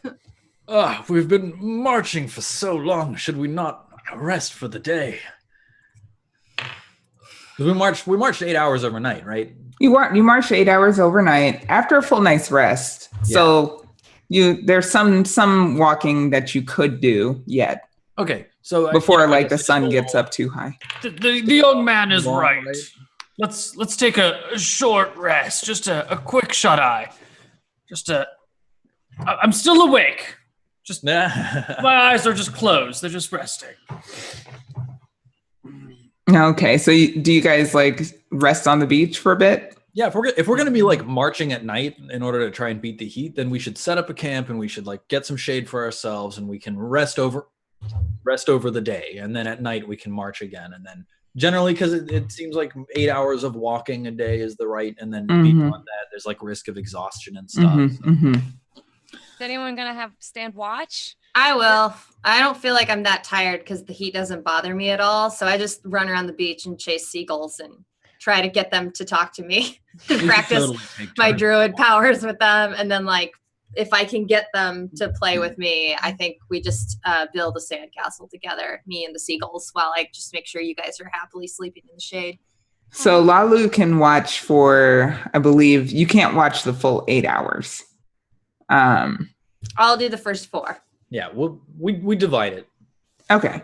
We've been marching for so long. Should we not rest for the day? We marched 8 hours overnight, right? You marched 8 hours overnight after a full night's rest. Yeah. So there's some walking that you could do yet. Okay, so before the sun gets up too high. The young man is right. Let's take a short rest, just a quick shut eye. I'm still awake. Just my eyes are just closed. They're just resting. Okay, so do you guys rest on the beach for a bit? Yeah, if we're gonna be marching at night in order to try and beat the heat, then we should set up a camp and we should get some shade for ourselves, and we can rest over the day, and then at night we can march again. And then generally, because it seems like 8 hours of walking a day is the right, and then beyond that, there's risk of exhaustion and stuff. Is anyone gonna stand watch? I will. I don't feel like I'm that tired because the heat doesn't bother me at all. So I just run around the beach and chase seagulls and try to get them to talk to me and practice my druid powers with them. And then if I can get them to play with me, I think we just build a sandcastle together, me and the seagulls, while I just make sure you guys are happily sleeping in the shade. So Lalu can watch for, I believe, you can't watch the full 8 hours. I'll do the first 4. Yeah, we divide it. Okay.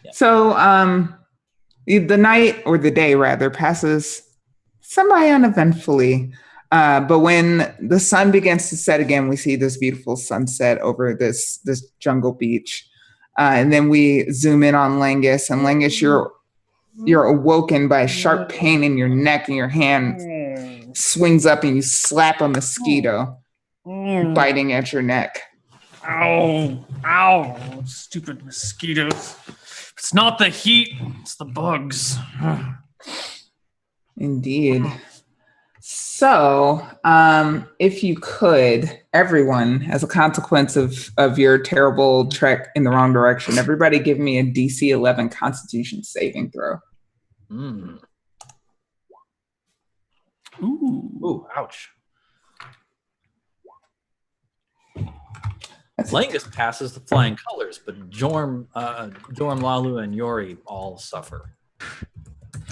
Yeah. So the night, or the day rather, passes semi-uneventfully. But when the sun begins to set again, we see this beautiful sunset over this jungle beach. And then we zoom in on Langus, and Langus, you're awoken by a sharp pain in your neck, and your hand swings up and you slap a mosquito biting at your neck. Ow, ow, stupid mosquitoes. It's not the heat, it's the bugs. Indeed. So, if you could, everyone, as a consequence of your terrible trek in the wrong direction, everybody give me a DC 11 Constitution saving throw. Ooh, ouch. Langus passes the flying colors, but Jorm, Lalu, and Yori all suffer.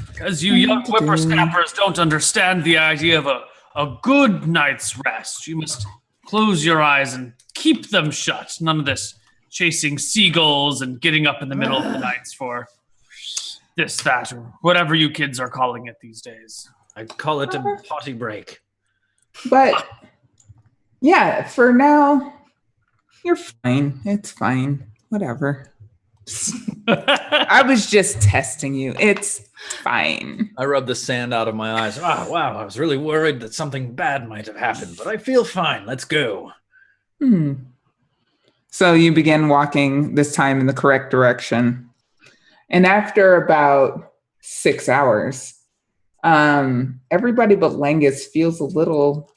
Because you young whippersnappers don't understand the idea of a good night's rest. You must close your eyes and keep them shut. None of this chasing seagulls and getting up in the middle of the nights for this, that, or whatever you kids are calling it these days. I call it a potty break. But, yeah, for now, you're fine. It's fine. Whatever. I was just testing you. It's fine. I rubbed the sand out of my eyes. Oh, wow, I was really worried that something bad might have happened, but I feel fine. Let's go. So you begin walking, this time in the correct direction. And after about 6 hours, everybody but Langus feels a little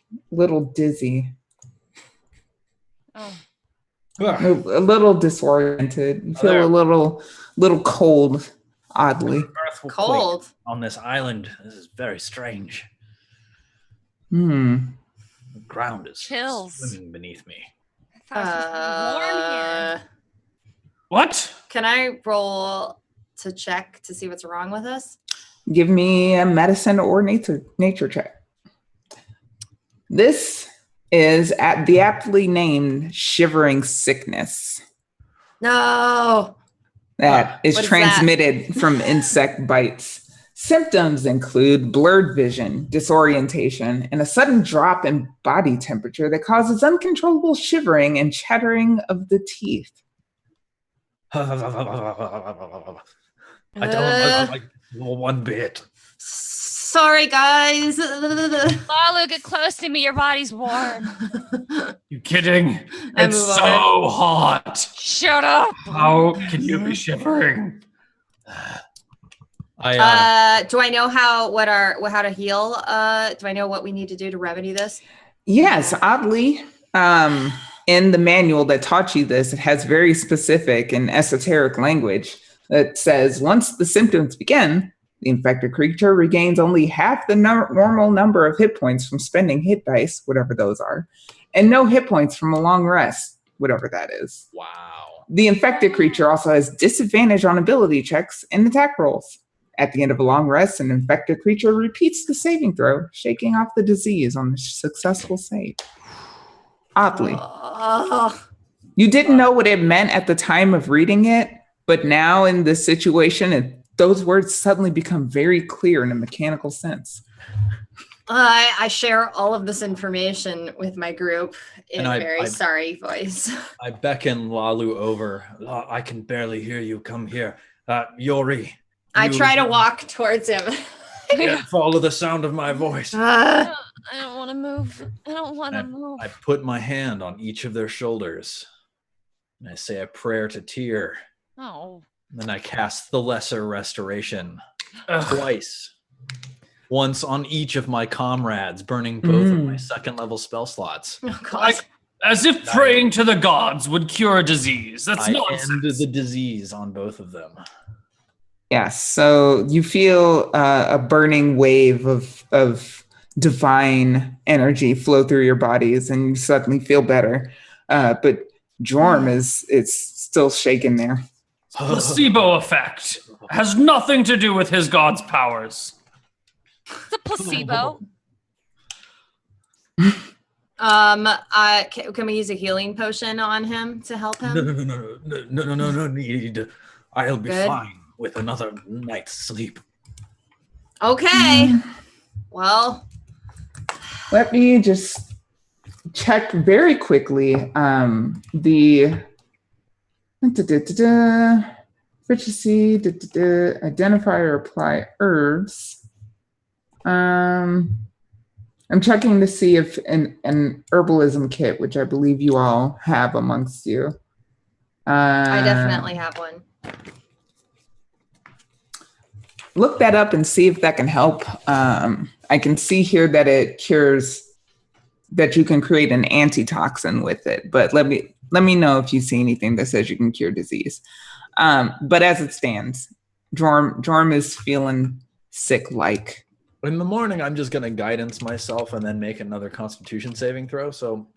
dizzy. Oh. A little disoriented. You feel a little cold, oddly. Earth will Cold. quake on this island. This is very strange. Hmm. The ground is Chills. swimming beneath me. I thought it was supposed to be warm here. What? Can I roll to check to see what's wrong with us? Give me a medicine or nature check. This is at the aptly named shivering sickness No. that is What is transmitted from insect bites. Symptoms include blurred vision, disorientation, and a sudden drop in body temperature that causes uncontrollable shivering and chattering of the teeth. I don't like one bit. Sorry, guys. Lalu, get close to me. Your body's warm. You kidding? I It's move so hot. Shut up. How can you be shivering? Do I know how to heal? Do I know what we need to do to remedy this? Yes, oddly, in the manual that taught you this, it has very specific and esoteric language that says once the symptoms begin, the infected creature regains only half the normal number of hit points from spending hit dice, whatever those are, and no hit points from a long rest, whatever that is. Wow. The infected creature also has disadvantage on ability checks and attack rolls. At the end of a long rest, an infected creature repeats the saving throw, shaking off the disease on the successful save. Oddly. You didn't know what it meant at the time of reading it, but now in this situation, those words suddenly become very clear in a mechanical sense. I share all of this information with my group in And a very sorry voice. I beckon Lalu over. I can barely hear you. Come here. Yori. I try to walk towards him. Follow the sound of my voice. I don't want to move. I don't want to move. I put my hand on each of their shoulders. And I say a prayer to Tyr. Oh. Then I cast the Lesser Restoration twice. Once on each of my comrades, burning both of my second level spell slots. Oh, God. As if praying to the gods would cure a disease. That's I nonsense. end the disease on both of them. Yes, so you feel a burning wave of divine energy flow through your bodies, and you suddenly feel better. But Jorm is still shaking there. Placebo effect has nothing to do with his god's powers. It's a placebo. Can we use a healing potion on him to help him? No need. I'll be Good. fine with another night's sleep. Okay. Well, Let me just check very quickly the efficiency, identify or apply herbs. I'm checking to see if an herbalism kit, which I believe you all have amongst you. I definitely have one. Look that up and see if that can help. I can see here that it cures, that you can create an antitoxin with it, but let me know if you see anything that says you can cure disease. But as it stands, Jorm is feeling sick-like. In the morning, I'm just going to guidance myself and then make another Constitution saving throw. So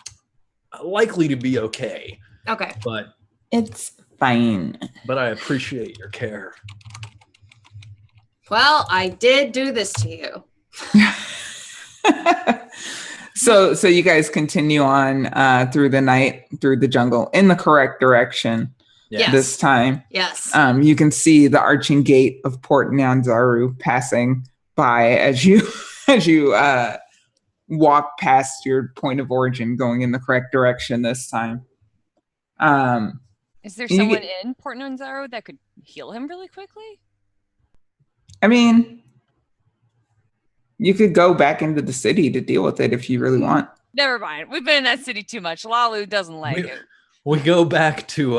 likely to be okay. Okay. But It's fine. But I appreciate your care. Well, I did do this to you. So you guys continue on through the night, through the jungle, in the correct direction. Yes. This time. Yes. You can see the arching gate of Port Nyanzaru passing by as you walk past your point of origin, going in the correct direction this time. Is there someone in Port Nyanzaru that could heal him really quickly? I mean, you could go back into the city to deal with it if you really want. Never mind. We've been in that city too much. Lalu doesn't like it. We go back to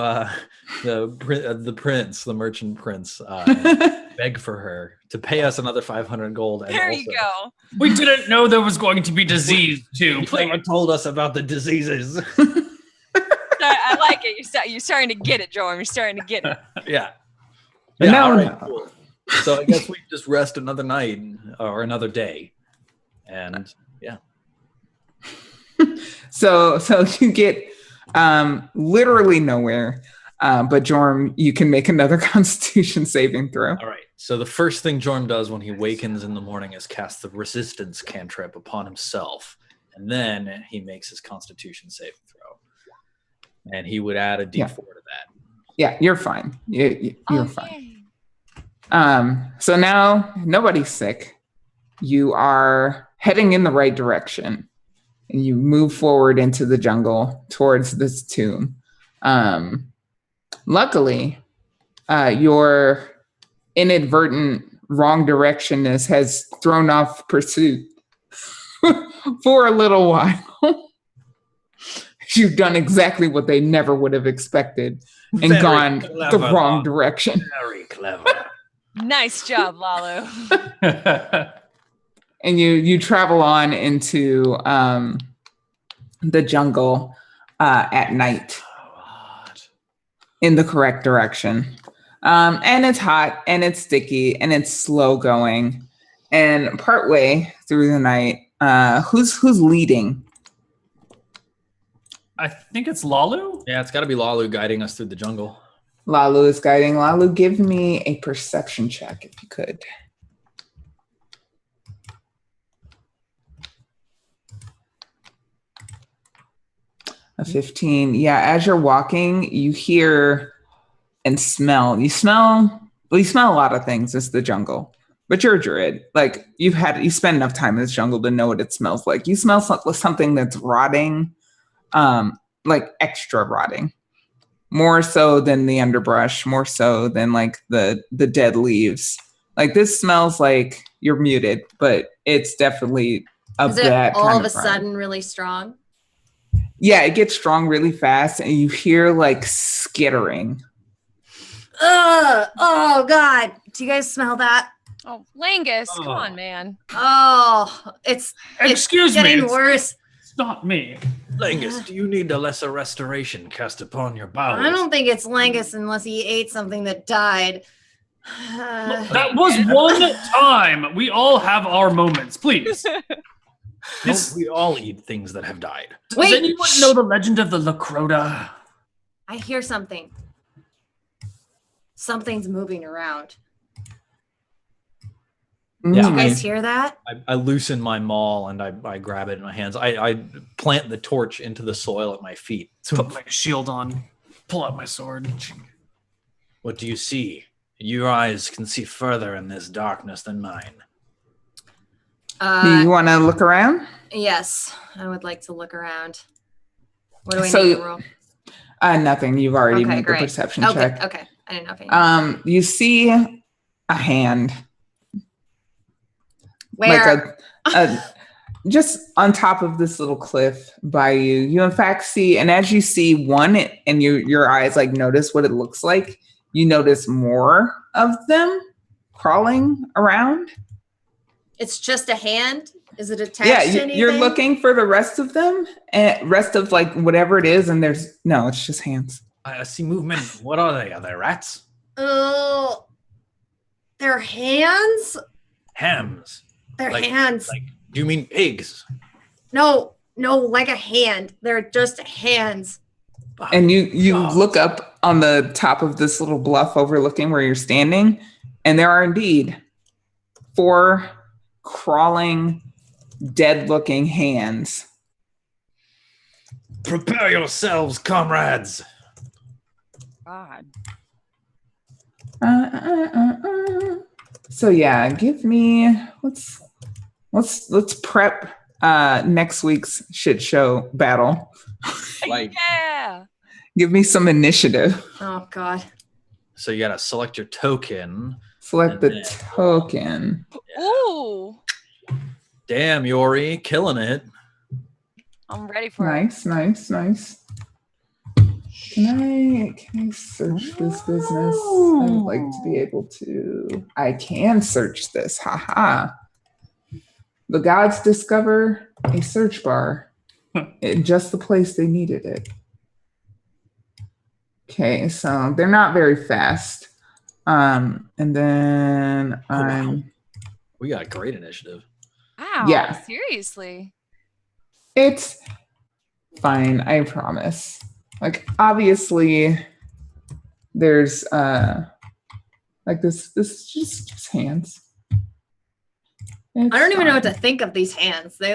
the prince, the merchant prince, and beg for her to pay us another 500 gold. And There also, you go. We didn't know there was going to be disease too. You never told us about the diseases. I like it. You're starting to get it, Jorm. You're starting to get it. Yeah. No, all right, no. cool. So I guess we just rest another night or another day. And yeah. So you get literally nowhere. But Jorm, you can make another Constitution saving throw. All right. So the first thing Jorm does when he wakens in the morning is cast the resistance cantrip upon himself. And then he makes his Constitution saving throw. And he would add a D4 to that. Yeah, you're fine. You're fine. So now nobody's sick. You are heading in the right direction. And you move forward into the jungle towards this tomb. Luckily, your inadvertent wrong directionness has thrown off pursuit for a little while. You've done exactly what they never would have expected and Very gone clever, the wrong Mom. direction. Very clever. Nice job, Lalu. And you travel on into the jungle at night in the correct direction. And it's hot and it's sticky and it's slow going. And partway through the night, who's leading? I think it's Lalu. Yeah, it's got to be Lalu guiding us through the jungle. Lalu is guiding. Lalu, give me a perception check if you could. A 15. Yeah, as you're walking, you hear and smell. You smell a lot of things. It's the jungle. But you're a druid. Like you spend enough time in this jungle to know what it smells like. You smell something that's rotting, like extra rotting. More so than the underbrush, more so than like the dead leaves. Like this smells like you're muted, but it's definitely Is it that all kind of a rotting. sudden really strong? Yeah, it gets strong really fast, and you hear like skittering. Ugh! Oh God! Do you guys smell that? Oh, Langus, come Oh. on, man. Oh, it's Excuse me. getting It's worse. not me. Langus, do you need a lesser restoration cast upon your bowels? I don't think it's Langus unless he ate something that died. That was one time. We all have our moments, please. Don't we all eat things that have died? Wait, Does anyone know the legend of the Lacrota? I hear something. Something's moving around. Yeah. Did you guys hear that? I loosen my maul and I grab it in my hands. I plant the torch into the soil at my feet. Put my shield on. Pull out my sword. What do you see? Your eyes can see further in this darkness than mine. Do you want to look around? Yes, I would like to look around. What do I So- need to roll? Nothing. You've already Okay, made great. the perception Okay, check. okay. I didn't know if I needed. You see a hand. Where? Like a just on top of this little cliff by you. You in fact see, and as you see one and your eyes like notice what it looks like, you notice more of them crawling around. It's just a hand? Is it attached Yeah, to anything? you're looking for the rest of them, and rest of like whatever it is, and there's no, it's just hands. I see movement. What are they? Are they rats? Oh, they're hands? Hams. They're Like- hands. Do you mean pigs? No, like a hand. They're just hands. And you God. look up on the top of this little bluff overlooking where you're standing, and there are indeed 4 crawling, dead-looking hands. Prepare yourselves, comrades. God. So yeah, give me let's prep next week's shit show battle. Like, Yeah. Give me some initiative. Oh, God. so you gotta select your token. Select And the then- token. Ooh. Damn, Yori, killing it. I'm ready for it. Nice. Can I search this business? I would like to be able to. I can search this. Haha. The gods discover a search bar in just the place they needed it. Okay, so they're not very fast. And then Oh, wow. I'm. We got a great initiative. Wow. Yeah. Seriously. It's fine, I promise. Like obviously there's like this just hands. It's I don't even know what fine. to think of these hands. They,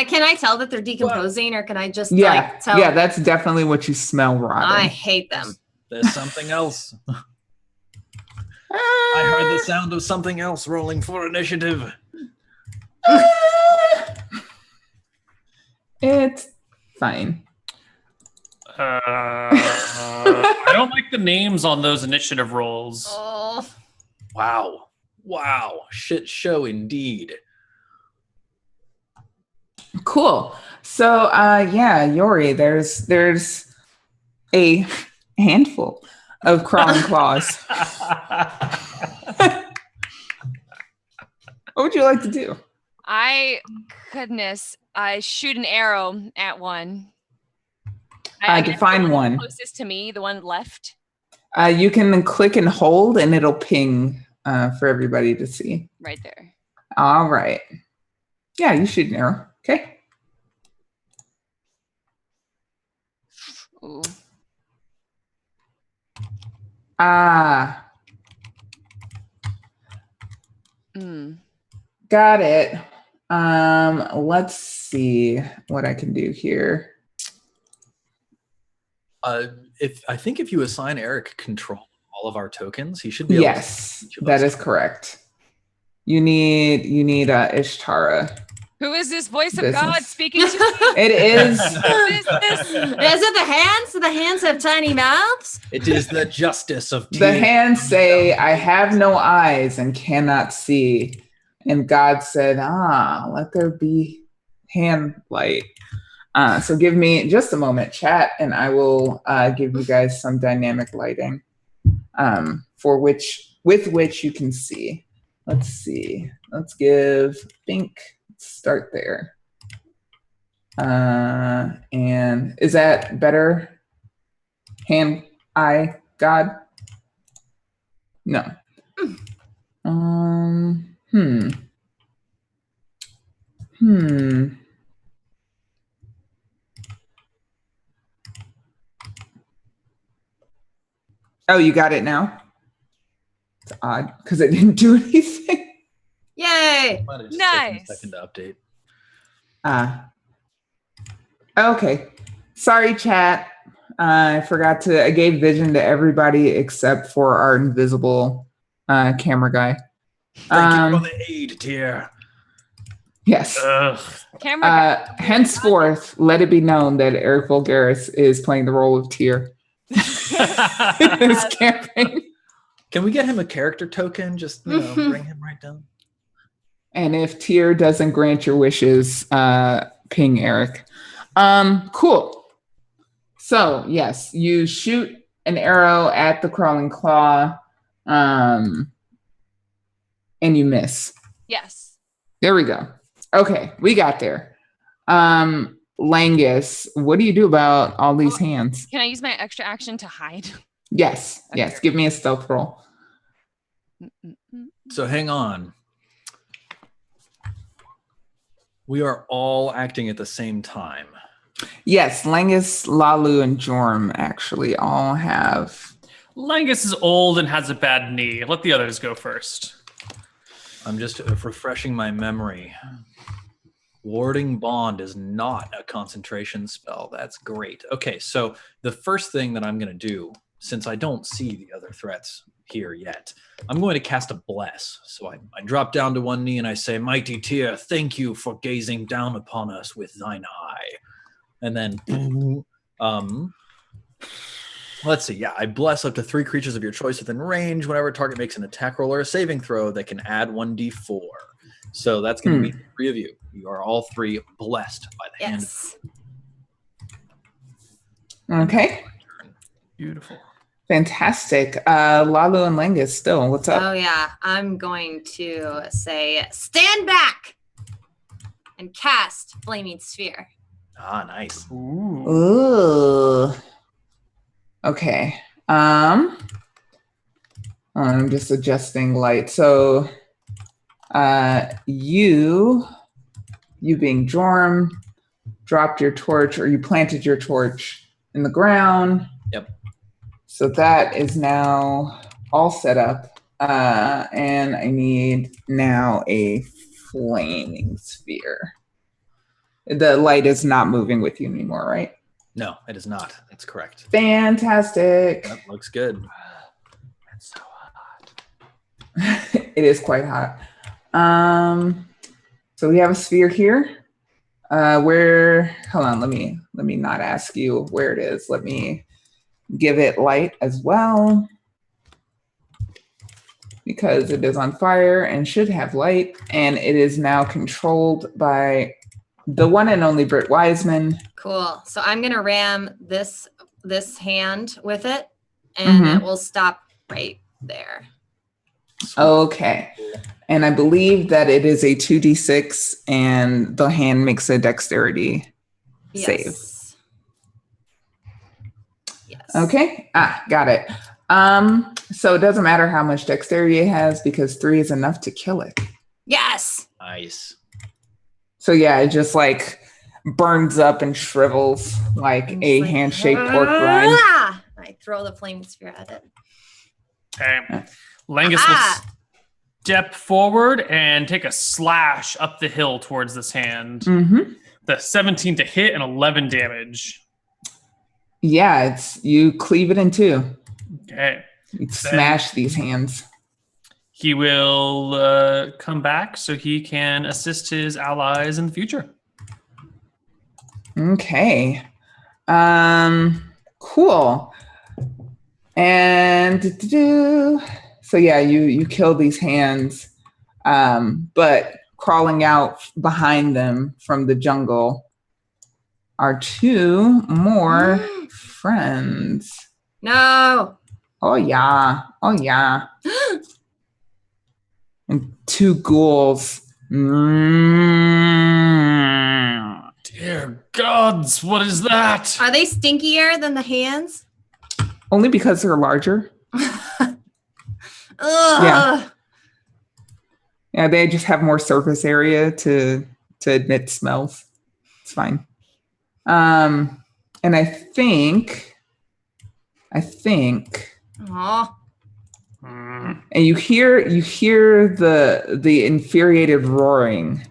can I tell that they're decomposing, or can I just Yeah, like tell? yeah, that's definitely what you smell rotten. I hate them. There's something else. I heard the sound of something else rolling for initiative. It's fine. I don't like the names on those initiative rolls. Oh, Wow. Shit show indeed. Cool. So yeah, Yori, there's a handful of crawling claws. What would you like to do? Goodness, I shoot an arrow at one. Define the one. Closest to me, the one left. You can click and hold, and it'll ping for everybody to see. Right there. All right. Yeah, you shoot an arrow. Okay. Ooh. Ah, Mm. got it. Let's see what I can do here. If you assign Eric control of all of our tokens, he should be able Yes, to each of that us. is correct. You need Ishtara. Who is this voice of Business. God speaking to me? It is. What is this? is it the hands? Do the hands have tiny mouths? It is the justice of The tears. hands say, I have no eyes and cannot see. And God said, let there be hand light. So give me just a moment, chat, and I will give you guys some dynamic lighting with which you can see. Let's see. Let's give pink. Let's start there. And is that better? Hand, eye, God? No. Oh, you got it now? It's odd because it didn't do anything. Yay! Might have just taken a Nice. second to update. Okay. Sorry, chat. I forgot to. I gave vision to everybody except for our invisible camera guy. Thank you for the aid, Tier. Yes. Camera guy. Henceforth, let it be known that Eric Vulgaris is playing the role of Tyr in this campaign. Can we get him a character token? Just bring him right down. And if Tyr doesn't grant your wishes, ping Eric. Cool. So yes, you shoot an arrow at the crawling claw, and you miss. Yes. There we go. Okay, we got there. Langus, what do you do about all these hands? Can I use my extra action to hide? Yes, yes. Give me a stealth roll. So hang on. We are all acting at the same time. Yes, Langus, Lalu, and Jorm actually all have. Langus is old and has a bad knee. Let the others go first. I'm just refreshing my memory. Warding Bond is not a concentration spell. That's great. Okay, so the first thing that I'm going to do, since I don't see the other threats here yet, I'm going to cast a bless. So I drop down to one knee and I say, Mighty Tyr, thank you for gazing down upon us with thine eye. And then, let's see. Yeah, I bless up to 3 creatures of your choice within range whenever a target makes an attack roll or a saving throw that can add 1d4. So that's going to be 3 of you. You are all 3 blessed by the hand. Yes. Okay. Beautiful. Fantastic. Lalu and Langus still. What's up? Oh yeah, I'm going to say stand back and cast Flaming Sphere. Ah, nice. Ooh. Okay. I'm just adjusting light. So you being Jorm dropped your torch, or you planted your torch in the ground. Yep. So that is now all set up. And I need now a flaming sphere. The light is not moving with you anymore, right? No, it is not. That's correct. Fantastic. That looks good. It's so hot. It is quite hot. So we have a sphere here. Hold on, let me not ask you where it is. Let me give it light as well, because it is on fire and should have light, and it is now controlled by the one and only Britt Wiseman. Cool. So I'm gonna ram this hand with it, and it will stop right there. Okay. And I believe that it is a 2d6, and the hand makes a dexterity save. Yes. Okay. Got it. So it doesn't matter how much dexterity it has, because 3 is enough to kill it. Yes. Nice. So yeah, it just like burns up and shrivels like a hand-shaped pork rind. I throw the Flaming Sphere at it. Okay. Langus will step forward and take a slash up the hill towards this hand. The 17 to hit and 11 damage. Yeah, you cleave it in 2. Okay. You smash these hands. He will come back so he can assist his allies in the future. Okay. Cool. And so yeah, you kill these hands, but crawling out behind them from the jungle are 2 more friends. No. Oh yeah. And 2 ghouls. Dear gods, what is that? Are they stinkier than the hands? Only because they're larger. Ugh. Yeah, they just have more surface area to emit smells. It's fine. And I think Aw. And you hear the infuriated roaring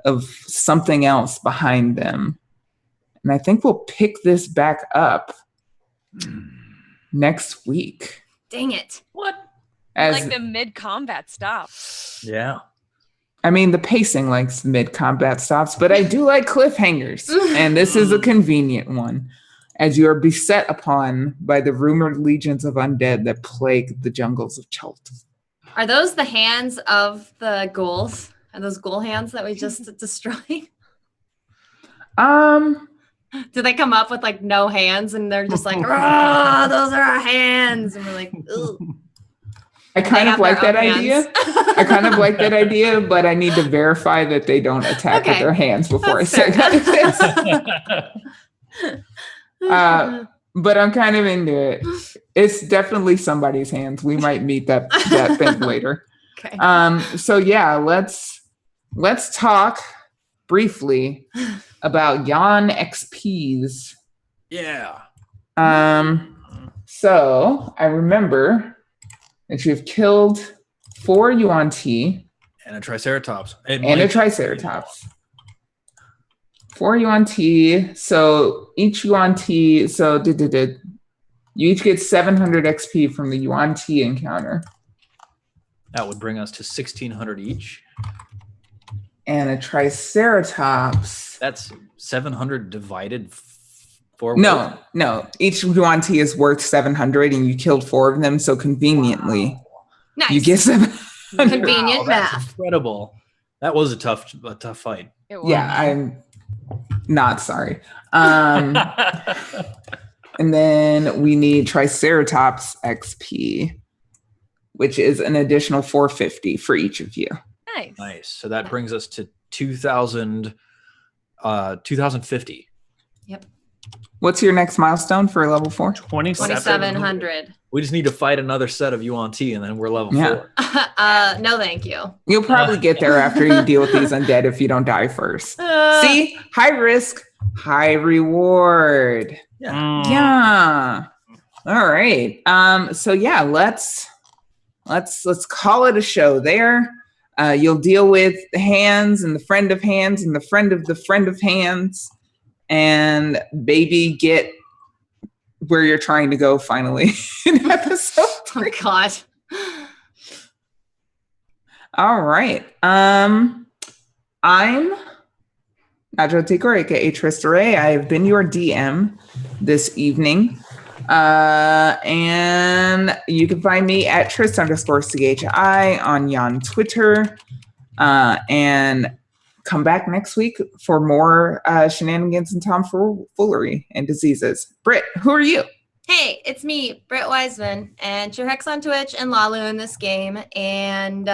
of something else behind them. And I think we'll pick this back up next week. Dang it. What? As, Like the mid-combat stop. Yeah. I mean, the pacing likes mid-combat stops, but I do like cliffhangers. And this is a convenient one. As you are beset upon by the rumored legions of undead that plague the jungles of Chult. Are those the hands of the ghouls? Are those ghoul hands that we just destroyed? Do they come up with like no hands and they're just like, oh, those are our hands? And we're like, ooh. I kind of like that idea. I kind of like that idea, but I need to verify that they don't attack with their hands before I say that. But I'm kind of into it. It's definitely somebody's hands. We might meet that thing later. Okay. So yeah, let's talk briefly about Jan XPs. Yeah. So I remember that you've killed 4 Yuan Ti And a Triceratops. and a Triceratops. 4 Yuan Ti. So each Yuan Ti. So you each get 700 XP from the Yuan Ti encounter. That would bring us to 1,600 each. And a Triceratops. That's 700 divided 4. No. Each Yuan Ti is worth 700, and you killed 4 of them. So conveniently, Nice. you get 700. Convenient That's math. incredible. That was a tough fight. It was. Yeah, I'm not sorry. And then we need Triceratops XP, which is an additional 450 for each of you. Nice. Nice. So that brings us to 2,050. Yep. What's your next milestone for level 4? 2,700. We just need to fight another set of Yuan Ti, and then we're level 4. No, thank you. You'll probably get there after you deal with these undead if you don't die first. See? High risk, high reward. Yeah. All right. So yeah, let's call it a show there. You'll deal with the hands and the friend of hands and the friend of hands, and baby get where you're trying to go finally in episode 3. Oh God. All right. I'm Najo Tikor, aka Tristaray. I have been your DM this evening. And you can find me at Trist_CHI on Yon Twitter. And come back next week for more shenanigans and tomfoolery and diseases. Britt, who are you? Hey, it's me, Britt Wiseman, and Hex on Twitch and Lalu in this game. And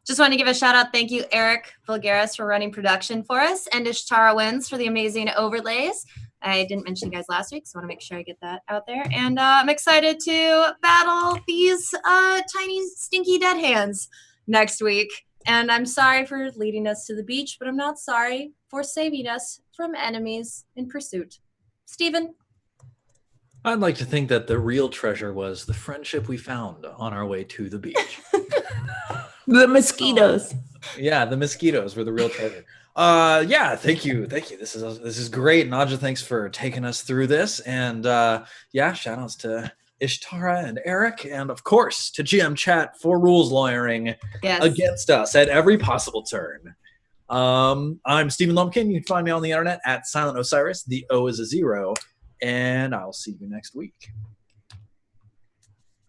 just want to give a shout out. Thank you, Eric Vulgaris, for running production for us, and Ishtara Wins for the amazing overlays. I didn't mention you guys last week, so I want to make sure I get that out there. And I'm excited to battle these tiny, stinky dead hands next week. And I'm sorry for leading us to the beach, but I'm not sorry for saving us from enemies in pursuit. Steven? I'd like to think that the real treasure was the friendship we found on our way to the beach. The mosquitoes. Yeah, the mosquitoes were the real treasure. Yeah, thank you. This is great. Naja, thanks for taking us through this. And yeah, shout outs to Ishtara and Eric, and of course to GM Chat for rules lawyering against us at every possible turn. I'm Stephen Lumpkin. You can find me on the internet at Silent Osiris. The O is a 0, and I'll see you next week.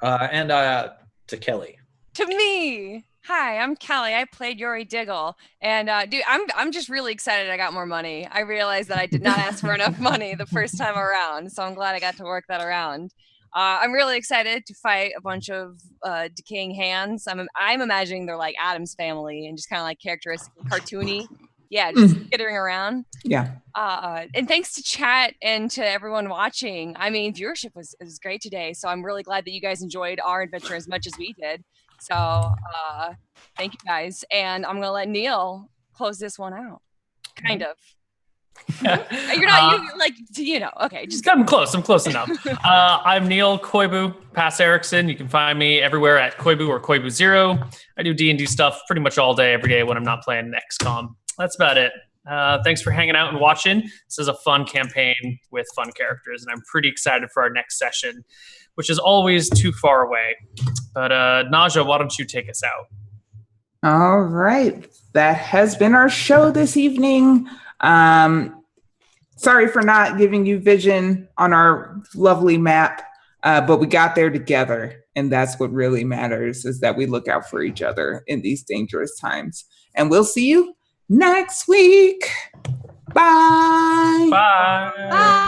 And to Kelly. To me. Hi, I'm Kelly. I played Yuri Diggle, and dude, I'm just really excited I got more money. I realized that I did not ask for enough money the first time around, so I'm glad I got to work that around. I'm really excited to fight a bunch of decaying hands. I'm imagining they're like Addams Family and just kind of like characteristic, cartoony. Yeah, just skittering around. Yeah. And thanks to chat and to everyone watching. I mean, viewership was great today, so I'm really glad that you guys enjoyed our adventure as much as we did. So thank you guys. And I'm going to let Neil close this one out. Kind of. You're not okay. Just I'm close. I'm close enough. I'm Neil Koibu Pass Erickson. You can find me everywhere at Koibu or Koibu0. I do D&D stuff pretty much all day, every day when I'm not playing XCOM. That's about it. Thanks for hanging out and watching. This is a fun campaign with fun characters, and I'm pretty excited for our next session, which is always too far away. But Naja, why don't you take us out? All right. That has been our show this evening. Sorry for not giving you vision on our lovely map, but we got there together. And that's what really matters, is that we look out for each other in these dangerous times. And we'll see you next week. Bye. Bye. Bye.